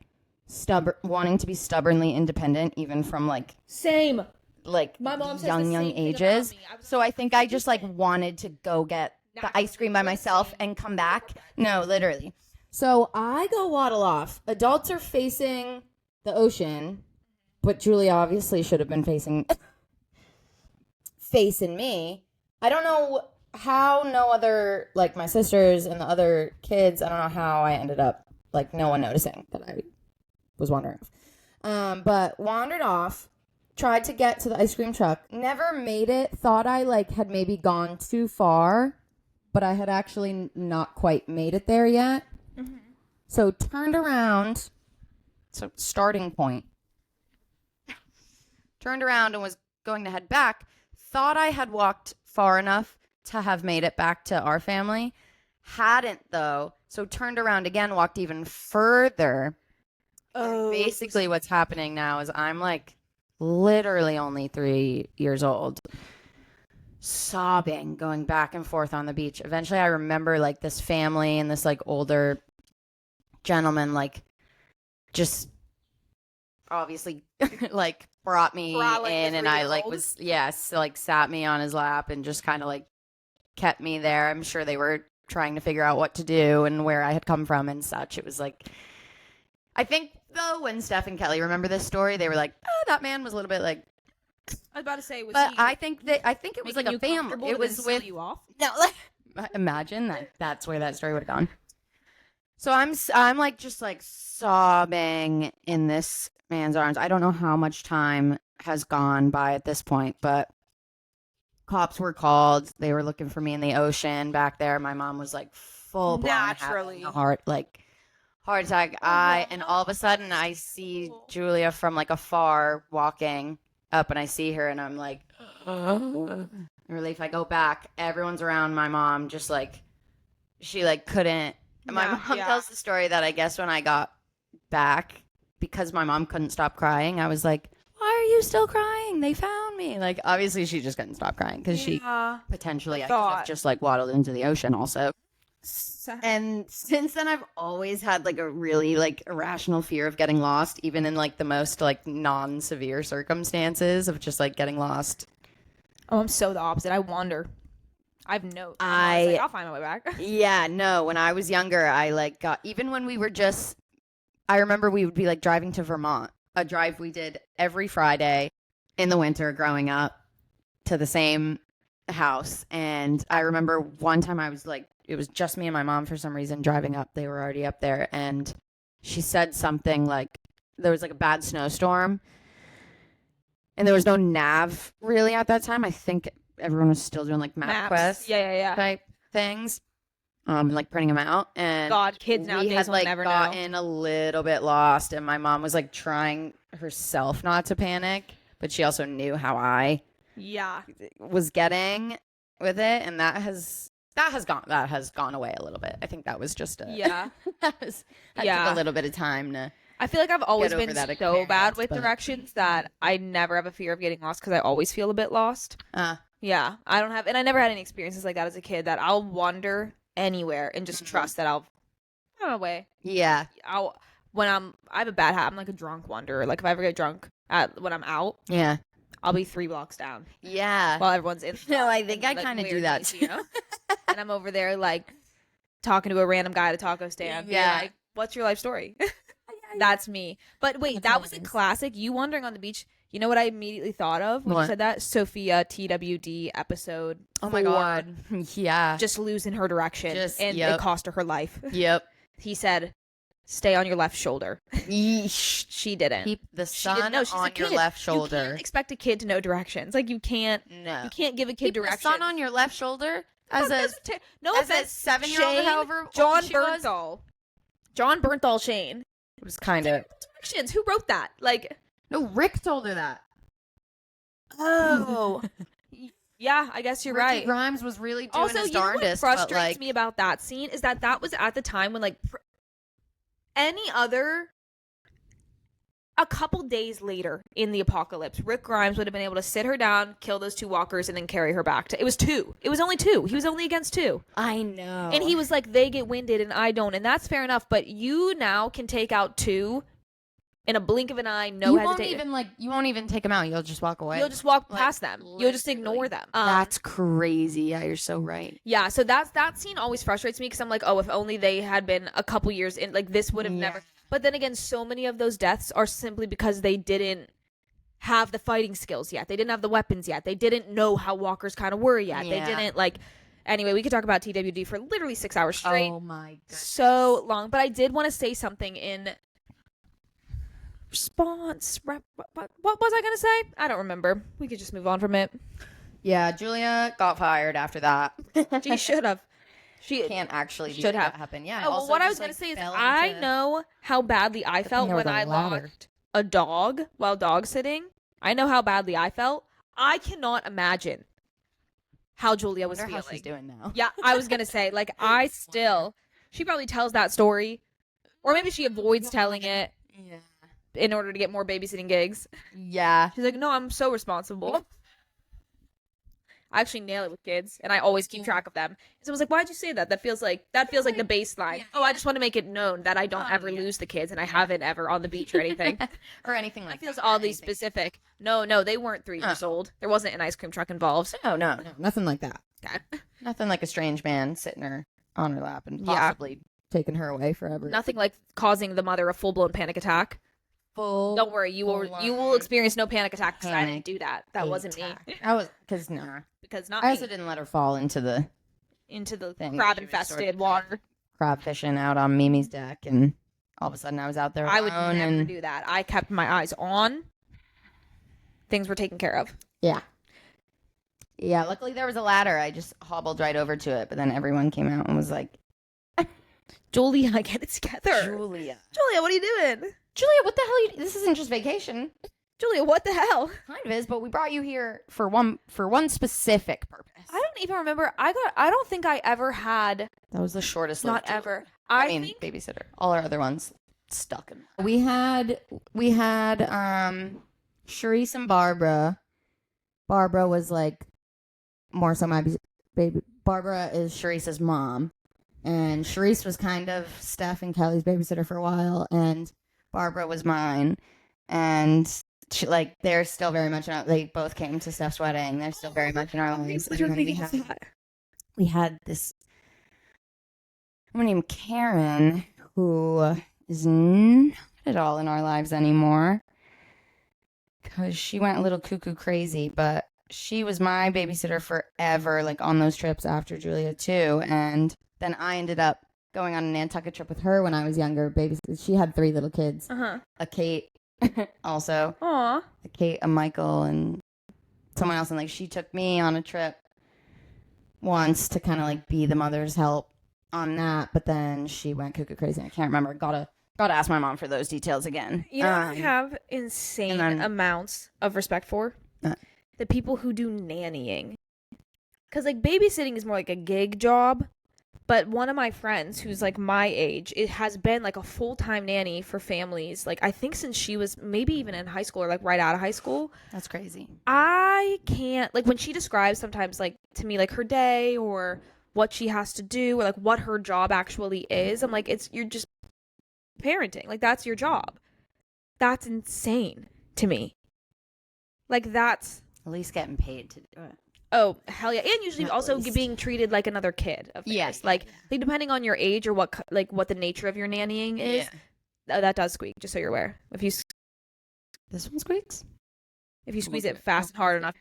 stubborn, wanting to be stubbornly independent, even from like Same. My mom says young the same thing ages. about me. I was So like, I think I just like wanted to go get the ice cream by myself and come back. No, literally. So I go waddle off. Adults are facing the ocean, but Julia obviously should have been facing me. I don't know how no other, like my sisters and the other kids, I don't know how I ended up, like no one noticing that I was wandering off. But wandered off, tried to get to the ice cream truck, never made it, thought I like had maybe gone too far, but I had actually not quite made it there yet. Mm-hmm. So turned around. So starting point. Turned around and was going to head back. Thought I had walked far enough to have made it back to our family. Hadn't though. So turned around again, walked even further. Oh, Basically what's happening now is I'm like literally only 3 years old, sobbing, going back and forth on the beach. Eventually I remember like this family and this like older gentleman like just obviously like brought me in, and I like was like sat me on his lap and just kind of like kept me there. I'm sure they were trying to figure out what to do and where I had come from and such. It was like, I think though when Steph and Kelly remember this story, they were like, oh, that man was a little bit like, I was about to say, was but he I think it was like a family. It was with you off. no, like, imagine that's where that story would have gone. So I'm like just like sobbing in this man's arms. I don't know how much time has gone by at this point, but cops were called. They were looking for me in the ocean back there. My mom was like full blown Naturally. having a heart attack. And all of a sudden I see Julia from like afar walking up, and I see her, and I'm like, in relief. I go back. Everyone's around my mom, just like she like couldn't. My mom tells the story that I guess when I got back, because my mom couldn't stop crying, I was like, why are you still crying? They found me. Like, obviously she just couldn't stop crying because she potentially I could have just like waddled into the ocean also. And since then I've always had like a really like irrational fear of getting lost, even in like the most like non-severe circumstances of just like getting lost. Oh, I'm so the opposite. I wander. I'll find my way back. Yeah, no, when I was younger, I like got, even when we were just, I remember we would be like driving to Vermont, a drive we did every Friday in the winter growing up to the same house. And I remember one time I was like, it was just me and my mom for some reason driving up. They were already up there. And she said something like, there was like a bad snowstorm and there was no nav really at that time. I think everyone was still doing like MapQuest Yeah. type things. like printing them out. And God, kids we nowadays had will like never know. gotten a little bit lost, and my mom was like trying herself not to panic, but she also knew how I Yeah. was getting with it, and that has gone away a little bit. I think that was just Yeah. that took a little bit of time to. I feel like I've always Get over been that so experience, bad with but- directions that I never have a fear of getting lost because I always feel a bit lost. Yeah, I don't have, and I never had any experiences like that as a kid that I'll wander anywhere and just trust that I'll run away. Yeah. I have a bad habit. I'm like a drunk wanderer. Like if I ever get drunk when I'm out, Yeah. I'll be 3 blocks down Yeah. while everyone's in. No, I think I like, kind of do weird that. days, you know? And I'm over there like talking to a random guy at a taco stand. Yeah. Being like, what's your life story? That's me. But wait, that was a classic. You wandering on the beach. You know what I immediately thought of when you What? said that? Sophia TWD episode. Oh my 4, god. Yeah. Just losing her direction, and yep. it cost her life. Yep. He said, "Stay on your left shoulder." Yeesh. She didn't. Keep the She didn't sun know. She's a on your kid. left You shoulder. can't expect a kid to know directions. Like you can't. No. You can't give a kid Keep directions. the sun on your left shoulder as a no as a offense, 7-year-old, Shane, however old John she was. Bernthal. John Bernthal Shane. It was kind of Directions. Who wrote that? Like, no. Rick told her that. oh, yeah. I guess you're Ricky right. Grimes was really doing Also, his you know what darndest. frustrates but like, me about that scene is that was at the time when like any other. A couple days later in the apocalypse, Rick Grimes would have been able to sit her down, kill those 2 walkers, and then carry her back to. It was 2. It was only 2. He was only against 2. I know. And he was like, they get winded and I don't. And that's fair enough. But you now can take out 2 in a blink of an eye, no you hesitation. you won't even take them out. You'll just walk away. You'll just walk Like, past them. You'll just literally. ignore them. That's crazy. Yeah, you're so right. Yeah, so that scene always frustrates me because I'm like, oh, if only they had been a couple years in, like this would have never. But then again, so many of those deaths are simply because they didn't have the fighting skills yet. They didn't have the weapons yet. They didn't know how walkers kind of were yet. Yeah. They didn't like. Anyway, we could talk about TWD for literally 6 hours straight. Oh my god. So long. But I did want to say something in response. What was I going to say? I don't remember. We could just move on from it. Yeah, Julia got fired after that. She should have. She can't actually should have happened. Yeah. Oh, well, also what I was just, going like, to say is fell I into- know how badly I felt there was when a I ladder. lost a dog while dog sitting. I know how badly I felt. I cannot imagine how Julia was wonder feeling. how she's doing now. Yeah, I was going to say, like, she probably tells that story. Or maybe she avoids telling it Yeah. in order to get more babysitting gigs. Yeah. She's like, no, I'm so responsible. I actually nail it with kids, and I always keep track of them. So I was like, why'd you say that? That feels like the baseline. Yeah. Oh, I just want to make it known that I don't ever lose the kids, and I haven't ever on the beach or anything. or anything like It feels that. oddly Anything. specific. No, they weren't 3 years old. There wasn't an ice cream truck involved. No, nothing like that. Okay. Nothing like a strange man sitting her on her lap and Yeah. possibly taking her away forever. Nothing like causing the mother a full-blown panic attack. Full. Don't worry, you will experience no panic attack because I didn't do that. That wasn't me. I was because no. Because not I me. also didn't let her fall into the Into the thing. crab-infested She was sort of water. crab fishing out on Mimi's deck, and all of a sudden I was out there I would alone, never and do that. I kept my eyes on. Things were taken care of. yeah. Luckily there was a ladder. I just hobbled right over to it, but then everyone came out and was like, Julia, get it together. Julia, What are you doing? Julia, what the hell? This isn't just vacation. Julia, what the hell? Kind of is, but we brought you here for one specific purpose. I don't even remember. I don't think I ever had. That was the shortest. Not lived tour. ever. I I mean, think babysitter. All our other ones stuck in. We had Charisse and Barbara. Barbara was like more so my baby. Barbara is Charisse's mom, and Charisse was kind of Steph and Kelly's babysitter for a while, and Barbara was mine, and she, like they're still very much in our, they both came to Steph's wedding. They're still very much in our lives. And then we had this woman named Karen who is not at all in our lives anymore because she went a little cuckoo crazy, but she was my babysitter forever, like on those trips after Julia too. And then I ended up going on a Nantucket trip with her when I was younger. She had 3 little kids. A Kate, also. Aw. A Kate, a Michael, and someone else. And like she took me on a trip once to kind of like be the mother's help. on that, but then she went cuckoo crazy. I can't remember. Gotta ask my mom for those details again. You know what I have insane amounts of respect for? The people who do nannying. Because, like, babysitting is more like a gig job. But one of my friends who's, like, my age, it has been, like, a full-time nanny for families. Like, I think since she was maybe even in high school or, like, right out of high school. That's crazy. I can't, like, when she describes sometimes, like, to me, like, her day or what she has to do or, like, what her job actually is, I'm like, you're just parenting. Like, that's your job. That's insane to me. Like, that's... At least getting paid to do it. Oh, hell yeah. And usually also being treated like another kid. Yes. Like, depending on your age or what the nature of your nannying is, that does squeak, just so you're aware. This one squeaks? If you squeeze it fast and hard enough.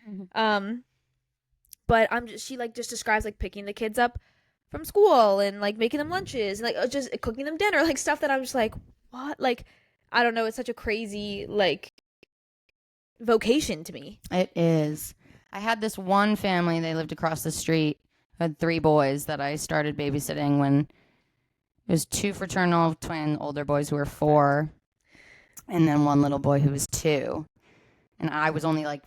But she, like, just describes, like, picking the kids up from school and, like, making them lunches and, like, just cooking them dinner, like, stuff that I'm just like, what? Like, I don't know. It's such a crazy, like, vocation to me. It is. I had this one family, they lived across the street, had 3 boys that I started babysitting when it was 2 fraternal twin older boys who were 4, and then 1 little boy who was 2. And I was only like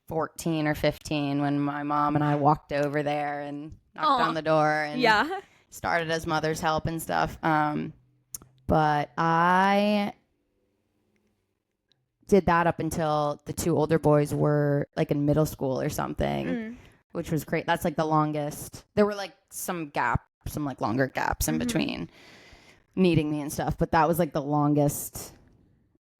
14 or 15 when my mom and I walked over there and knocked on the door and started as mother's help and stuff. But I did that up until the 2 older boys were like in middle school or something, which was great. That's like the longest. There were like some like longer gaps in between needing me and stuff, but that was like the longest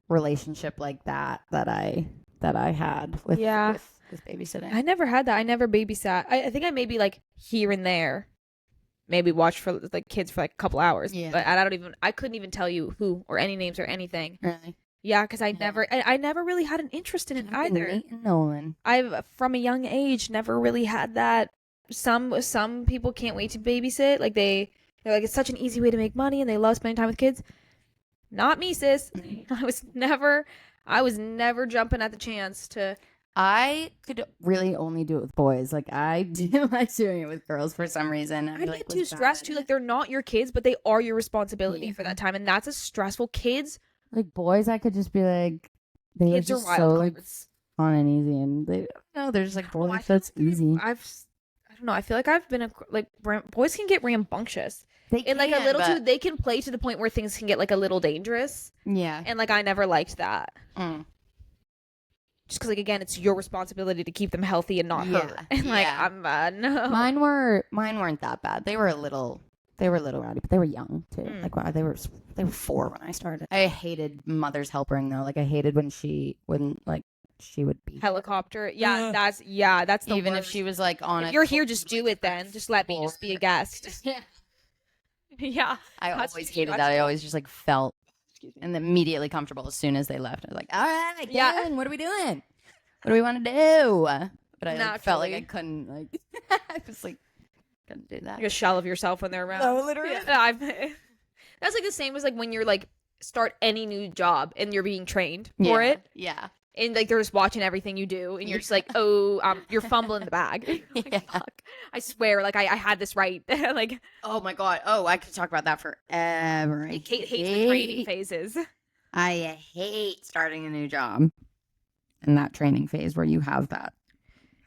relationship like that I had with babysitting. I never had that. I never babysat. I think I maybe like here and there maybe watched for like kids for like a couple hours. Yeah. But I couldn't even tell you who or any names or anything. Really? Yeah, because I never really had an interest in it either. Nate and Nolan. I've from a young age never really had that. Some people can't wait to babysit. Like they're like, it's such an easy way to make money and they love spending time with kids. Not me, sis. I was never jumping at the chance to. I could really only do it with boys. Like I do like doing it with girls for some reason. I get too stressed too. Like they're not your kids, but they are your responsibility for that time, and that's a stressful. Kids. Like boys, I could just be like, they are just so like fun and easy, and they're just like boys. That's easy. I don't know. I feel like I've been boys can get rambunctious. They can, and like a little too. They can play to the point where things can get like a little dangerous. Yeah. And like I never liked that. Just because like again, it's your responsibility to keep them healthy and not hurt. And like I'm no. Mine weren't that bad. They were a little rowdy, but they were young too. Like they were 4 when I started. I hated mother's helpering though. Like I hated when she would be helicopter. Yeah, that's the even worst. If she was like on it. If you're here, just do it then. Just let me just be a guest. Yeah. I always hated that. I always just like felt and immediately comfortable as soon as they left. I was like, all right, again, what are we doing? What do we want to do? But I felt like I couldn't like I was like couldn't do that. You're a shell of yourself when they're around. No, literally. Yeah, that's like the same as like when you're like start any new job and you're being trained for it. Yeah. And like they're just watching everything you do and you're just like, oh, you're fumbling the bag. Like, fuck. I swear, like I had this right. Like, oh my God. Oh, I could talk about that forever. Kate hates the training phases. I hate starting a new job and that training phase where you have that.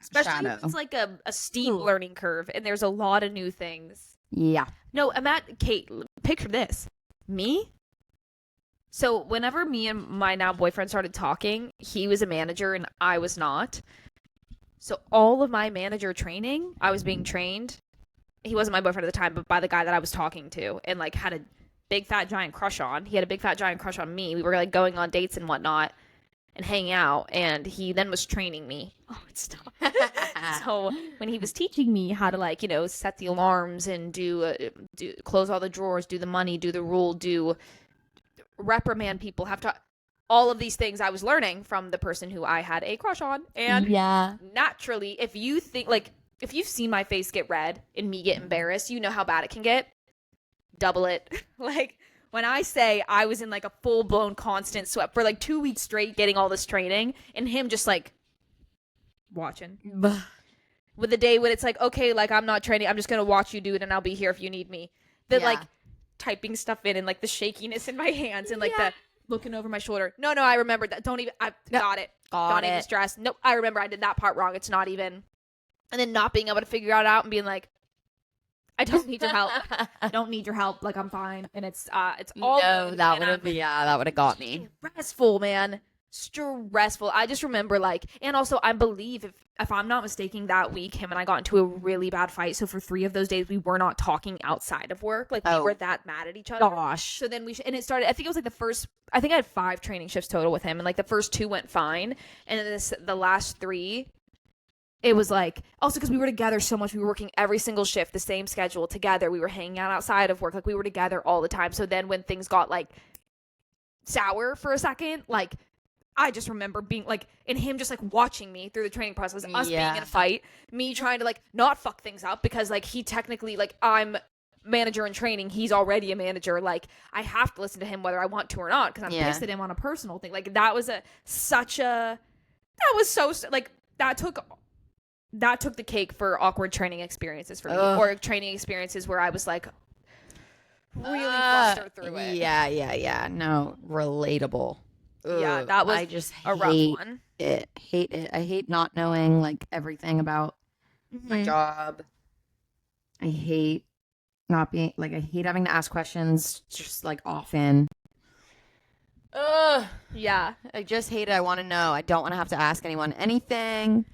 Especially if it's like a steep learning curve and there's a lot of new things. Yeah. No, Kate, picture this. Me? So whenever me and my now boyfriend started talking, he was a manager and I was not. So all of my manager training, I was being trained. He wasn't my boyfriend at the time, but by the guy that I was talking to and like had a big fat giant crush on. He had a big fat giant crush on me. We were like going on dates and whatnot and hanging out. And he then was training me. Oh, it's tough. So when he was teaching me how to like, set the alarms and do close all the drawers, do the money, do the rule, do reprimand people, have to all of these things I was learning from the person who I had a crush on. And naturally, if you think like if you've seen my face get red and me get embarrassed, you know how bad it can get. Double it. Like when I say I was in like a full-blown constant sweat for like 2 weeks straight getting all this training and him just like watching. With the day when it's like, okay, like I'm not training, I'm just gonna watch you do it and I'll be here if you need me. the Yeah. like typing stuff in and like the shakiness in my hands and like the looking over my shoulder. No, I remembered that. Don't even. I got it. Don't even stress. Nope. I remember I did that part wrong. It's not even. And then not being able to figure it out and being like, I don't need your help. I don't need your help. Like, I'm fine. And it's all No, good, that and would have, that would have got me. stressful, man. Stressful. I just remember like, and also I believe if I'm not mistaken, that week him and I got into a really bad fight. So for 3 of those days, we were not talking outside of work. Like we were that mad at each other. Gosh. So then and it started. I think it was like the first. I think I had 5 training shifts total with him, and like the first 2 went fine, and then the last 3. It was like, also because we were together so much, we were working every single shift, the same schedule together. We were hanging out outside of work. Like we were together all the time. So then when things got like sour for a second, like I just remember being like, and him just like watching me through the training process, us being in a fight, me trying to like not fuck things up because like he technically, like I'm manager in training. He's already a manager. Like I have to listen to him whether I want to or not because I'm pissed at him on a personal thing. Like that was that took the cake for awkward training experiences for me, or training experiences where I was like really flustered through it. Yeah. No, relatable. Yeah, that was I just a rough one. Hate it. I hate not knowing like everything about my job. I hate not being like, I hate having to ask questions just like often. Yeah. I just hate it. I want to know. I don't want to have to ask anyone anything.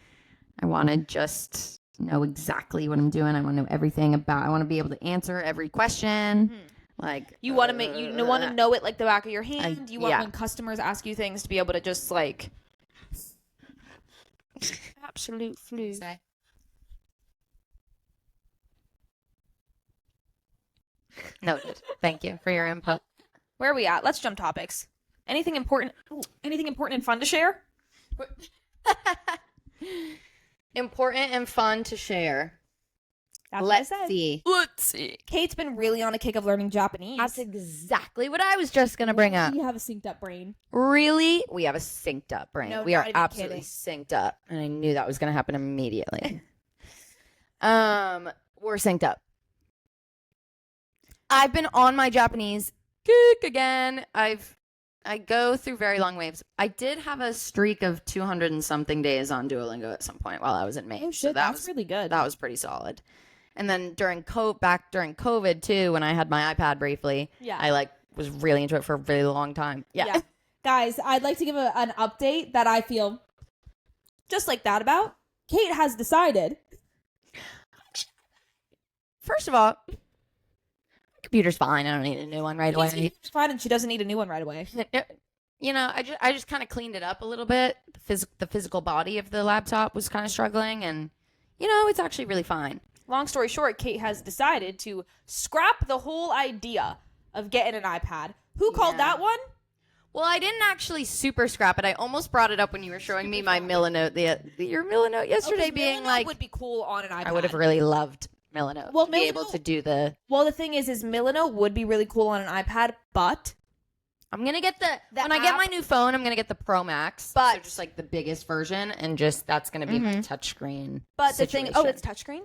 I want to just know exactly what I'm doing. I want to know everything about. I want to be able to answer every question. Like you want to want to know it like the back of your hand. You want when customers ask you things to be able to just like absolute flu. Noted. Thank you for your input. Where are we at? Let's jump topics. Anything important? Anything important and fun to share? Important and fun to share. That's Let's what I said. see. Let's see. Kate's been really on a kick of learning Japanese. That's exactly what I was just going to bring up. You have a synced up brain. Really? We have a synced up brain. No, we are not even absolutely kidding. synced up. And I knew that was going to happen immediately. We're synced up. I've been on my Japanese kick again. I go through very long waves. I did have a streak of 200 and something days on Duolingo at some point while I was in Maine. Oh shit, so that's really good. That was pretty solid. And then during COVID too, when I had my iPad briefly, I was really into it for a really long time. Yeah. Guys, I'd like to give an update that I feel just like that about. Kate has decided. First of all, computer's fine. I don't need a new one right away. It's fine, and she doesn't need a new one right away. You know, I just kind of cleaned it up a little bit. The physical body of the laptop was kind of struggling, and you know, it's actually really fine. Long story short, Kate has decided to scrap the whole idea of getting an iPad. Who called that one? Well, I didn't actually super scrap it. I almost brought it up when you were showing me my Milanote, your Milanote yesterday, being Milanote like, would be cool on an iPad. I would have really loved Milanote to be able to do the. Well, the thing is Milanote would be really cool on an iPad, but I'm gonna get when I get my new phone, I'm gonna get the Pro Max, so just like the biggest version, and just that's gonna be my touchscreen. But situation. the thing, it's touchscreen.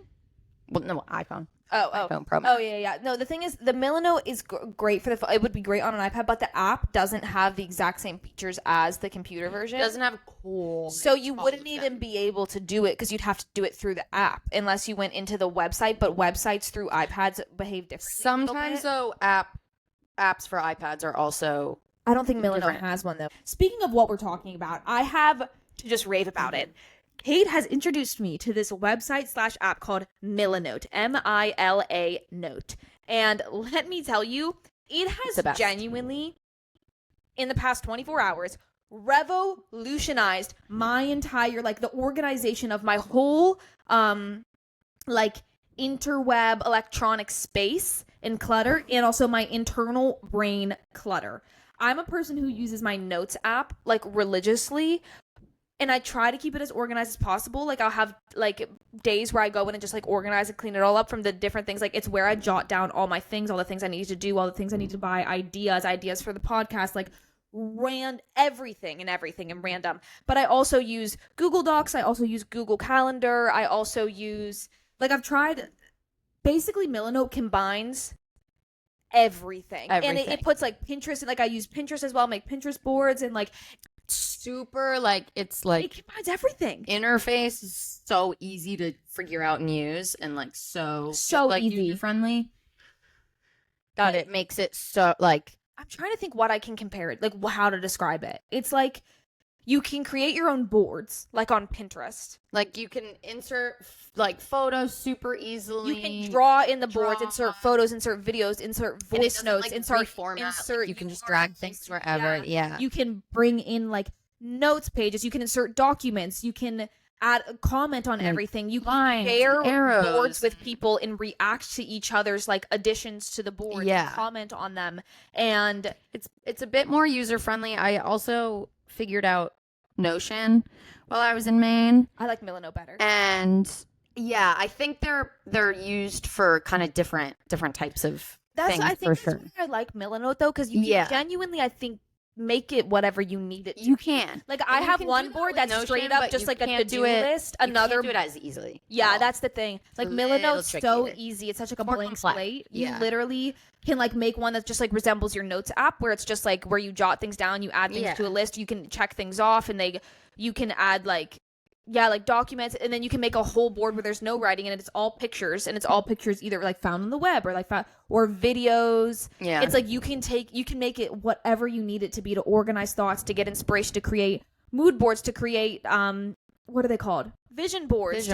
Well, no, iPhone. iPhone Pro Max. Oh yeah. No, the thing is, the Milanote is great for the phone. It would be great on an iPad, but the app doesn't have the exact same features as the computer version. It doesn't have cool. So you wouldn't even be able to do it because you'd have to do it through the app unless you went into the website. But websites through iPads behave differently. Sometimes though, apps for iPads are also. I don't think Milanote has one though. Speaking of what we're talking about, I have to just rave about it. Kate has introduced me to this website/app called Milanote, Mila Note. And let me tell you, it has genuinely, in the past 24 hours, revolutionized my entire, the organization of my whole, interweb electronic space and clutter, and also my internal brain clutter. I'm a person who uses my notes app, religiously, and I try to keep it as organized as possible. I'll have, days where I go in and just, organize and clean it all up from the different things. It's where I jot down all my things, all the things I need to do, all the things I need to buy, ideas for the podcast, everything and random. But I also use Google Docs. I also use Google Calendar. I also use, I've tried, basically Milanote combines everything. And Everything. it puts like Pinterest, and like I use Pinterest as well, make Pinterest boards, and like super like it's like it combines everything. interface is so easy to figure out and use, and like so like easy. user friendly. God, it makes it so like I'm trying to think what I can compare it, like how to describe it. It's like you can create your own boards, like on Pinterest. like you can insert like photos super easily. You can draw in the boards, insert photos, insert videos, insert voice notes, like, insert reformat. insert. Like, you can just drag things wherever. Yeah. You can bring in like notes pages. You can insert documents. You can add a comment on everything. You can share boards with people and react to each other's like additions to the board. And comment on them, and it's a bit more user friendly. I also figured out Notion while I was in Maine. I like Milano better. And yeah, I think they're used for kind of different types of things. I think that's why I like Milano though, because you can genuinely, I think, make it whatever you need it to. You can. Like I have one board that's Notion, straight up just like a to-do list. Another you can't do it as easily. Yeah, that's the thing. Like Milano's so easy. It's such like a blank slate. You literally can like make one that just like resembles your notes app, where it's just like where you jot things down, you add things to a list, you can check things off, and you can add like documents, and then you can make a whole board where there's no writing in it. It's all pictures, and it's all pictures either like found on the web or like or videos. Yeah. It's like you can make it whatever you need it to be, to organize thoughts, to get inspiration, to create mood boards, to create what are they called? Vision boards.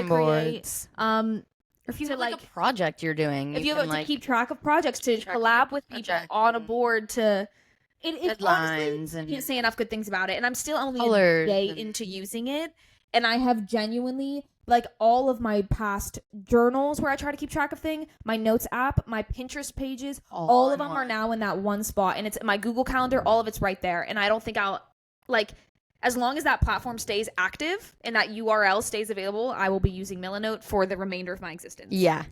If you have like a project you're doing, if you have to keep track of projects, to collab with people on a board, to deadlines, and can't say enough good things about it. And I'm still only a day into using it, and I have genuinely like all of my past journals where I try to keep track of things, my notes app, my Pinterest pages, all of them are now in that one spot, and it's my Google Calendar. All of it's right there, and I don't think I'll like. As long as that platform stays active and that URL stays available, I will be using Milanote for the remainder of my existence. Yeah.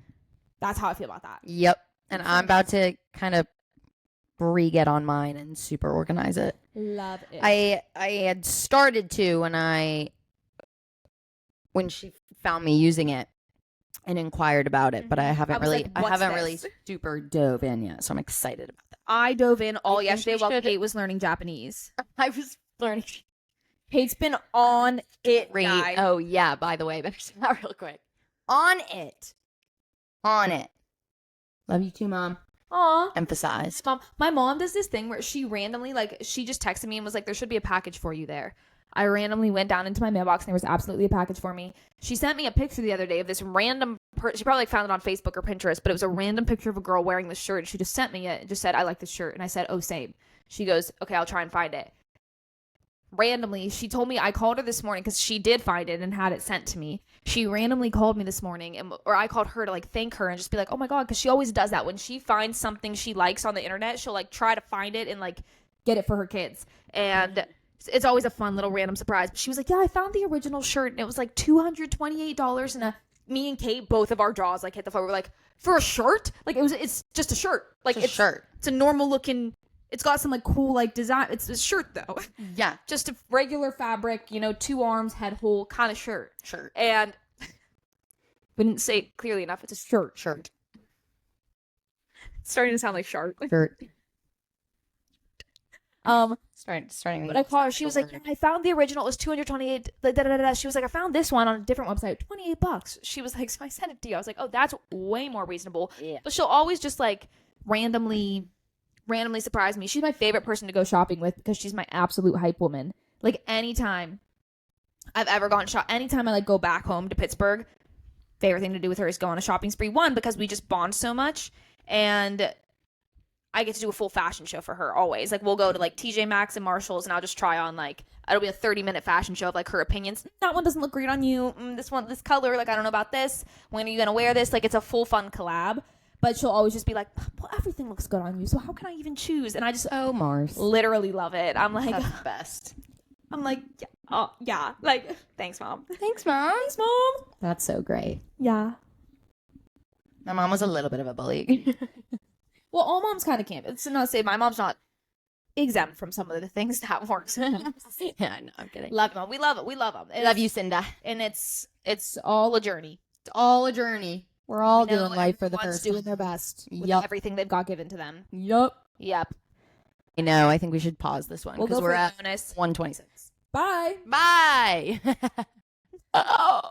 That's how I feel about that. Yep. And I'm about to kind of re-get on mine and super organize it. Love it. I had started to when she found me using it and inquired about it, but I haven't really super dove in yet, so I'm excited about that. I dove in all yesterday while Kate was learning Japanese. I was learning. Kate's been on it, guys. Oh, yeah, by the way, better say that real quick. On it. Love you too, Mom. Aw. Emphasize. Mom. My mom does this thing where she randomly, like, she just texted me and was like, there should be a package for you there. I randomly went down into my mailbox and there was absolutely a package for me. She sent me a picture the other day of this random she probably found it on Facebook or Pinterest, but it was a random picture of a girl wearing this shirt. She just sent me it and just said, I like this shirt. And I said, oh, same. She goes, okay, I'll try and find it. Randomly, she told me, I called her this morning because she did find it and had it sent to me. She randomly called me this morning, or I called her to like thank her and just be like, oh my God, because she always does that. When she finds something she likes on the internet, she'll like try to find it and like get it for her kids. And it's always a fun little random surprise. But she was like, yeah, I found the original shirt and it was like $228. And me and Kate, both of our jaws like hit the floor. We're like, for a shirt? Like it's just a shirt. Like it's a shirt. It's a normal looking. It's got some like cool like design. It's a shirt though. Yeah. Just a regular fabric, 2 arms, head hole kind of shirt. And we didn't say it clearly enough. It's a shirt. It's starting to sound like shark. Shirt. Starting. But I called her. She was like, yeah, I found the original. It was $228. She was like, I found this one on a different website, $28. She was like, so I sent it to you. I was like, oh, that's way more reasonable. Yeah. But she'll always just like randomly surprise me. She's my favorite person to go shopping with because she's my absolute hype woman. Like anytime I've ever gone anytime I like go back home to Pittsburgh, favorite thing to do with her is go on a shopping spree. One, because we just bond so much, and I get to do a full fashion show for her always. Like we'll go to like TJ Maxx and Marshalls, and I'll just try on like it'll be a 30-minute fashion show of like her opinions. That one doesn't look great on you. This color, like I don't know about this. When are you gonna wear this? Like it's a full fun collab. But she'll always just be like, well, everything looks good on you, so how can I even choose? And I just Mars literally love it. I'm like, that's the best. I'm like, yeah, oh yeah, like thanks, Mom. Thanks, Mom. That's so great. Yeah. My mom was a little bit of a bully. Well, all moms kind of can. It's not to say my mom's not exempt from some of the things that works. Yeah, I know. I'm kidding. Love them. We love it. We love them. Love you, Cinda. And it's all a journey. It's all a journey. We're all We know doing life for the everyone's first doing time. their best with Yup. everything they've got given to them. Yup. Yep. I know. I think we should pause this one We'll because go we're for a at bonus. 126. Bye. Bye. Oh.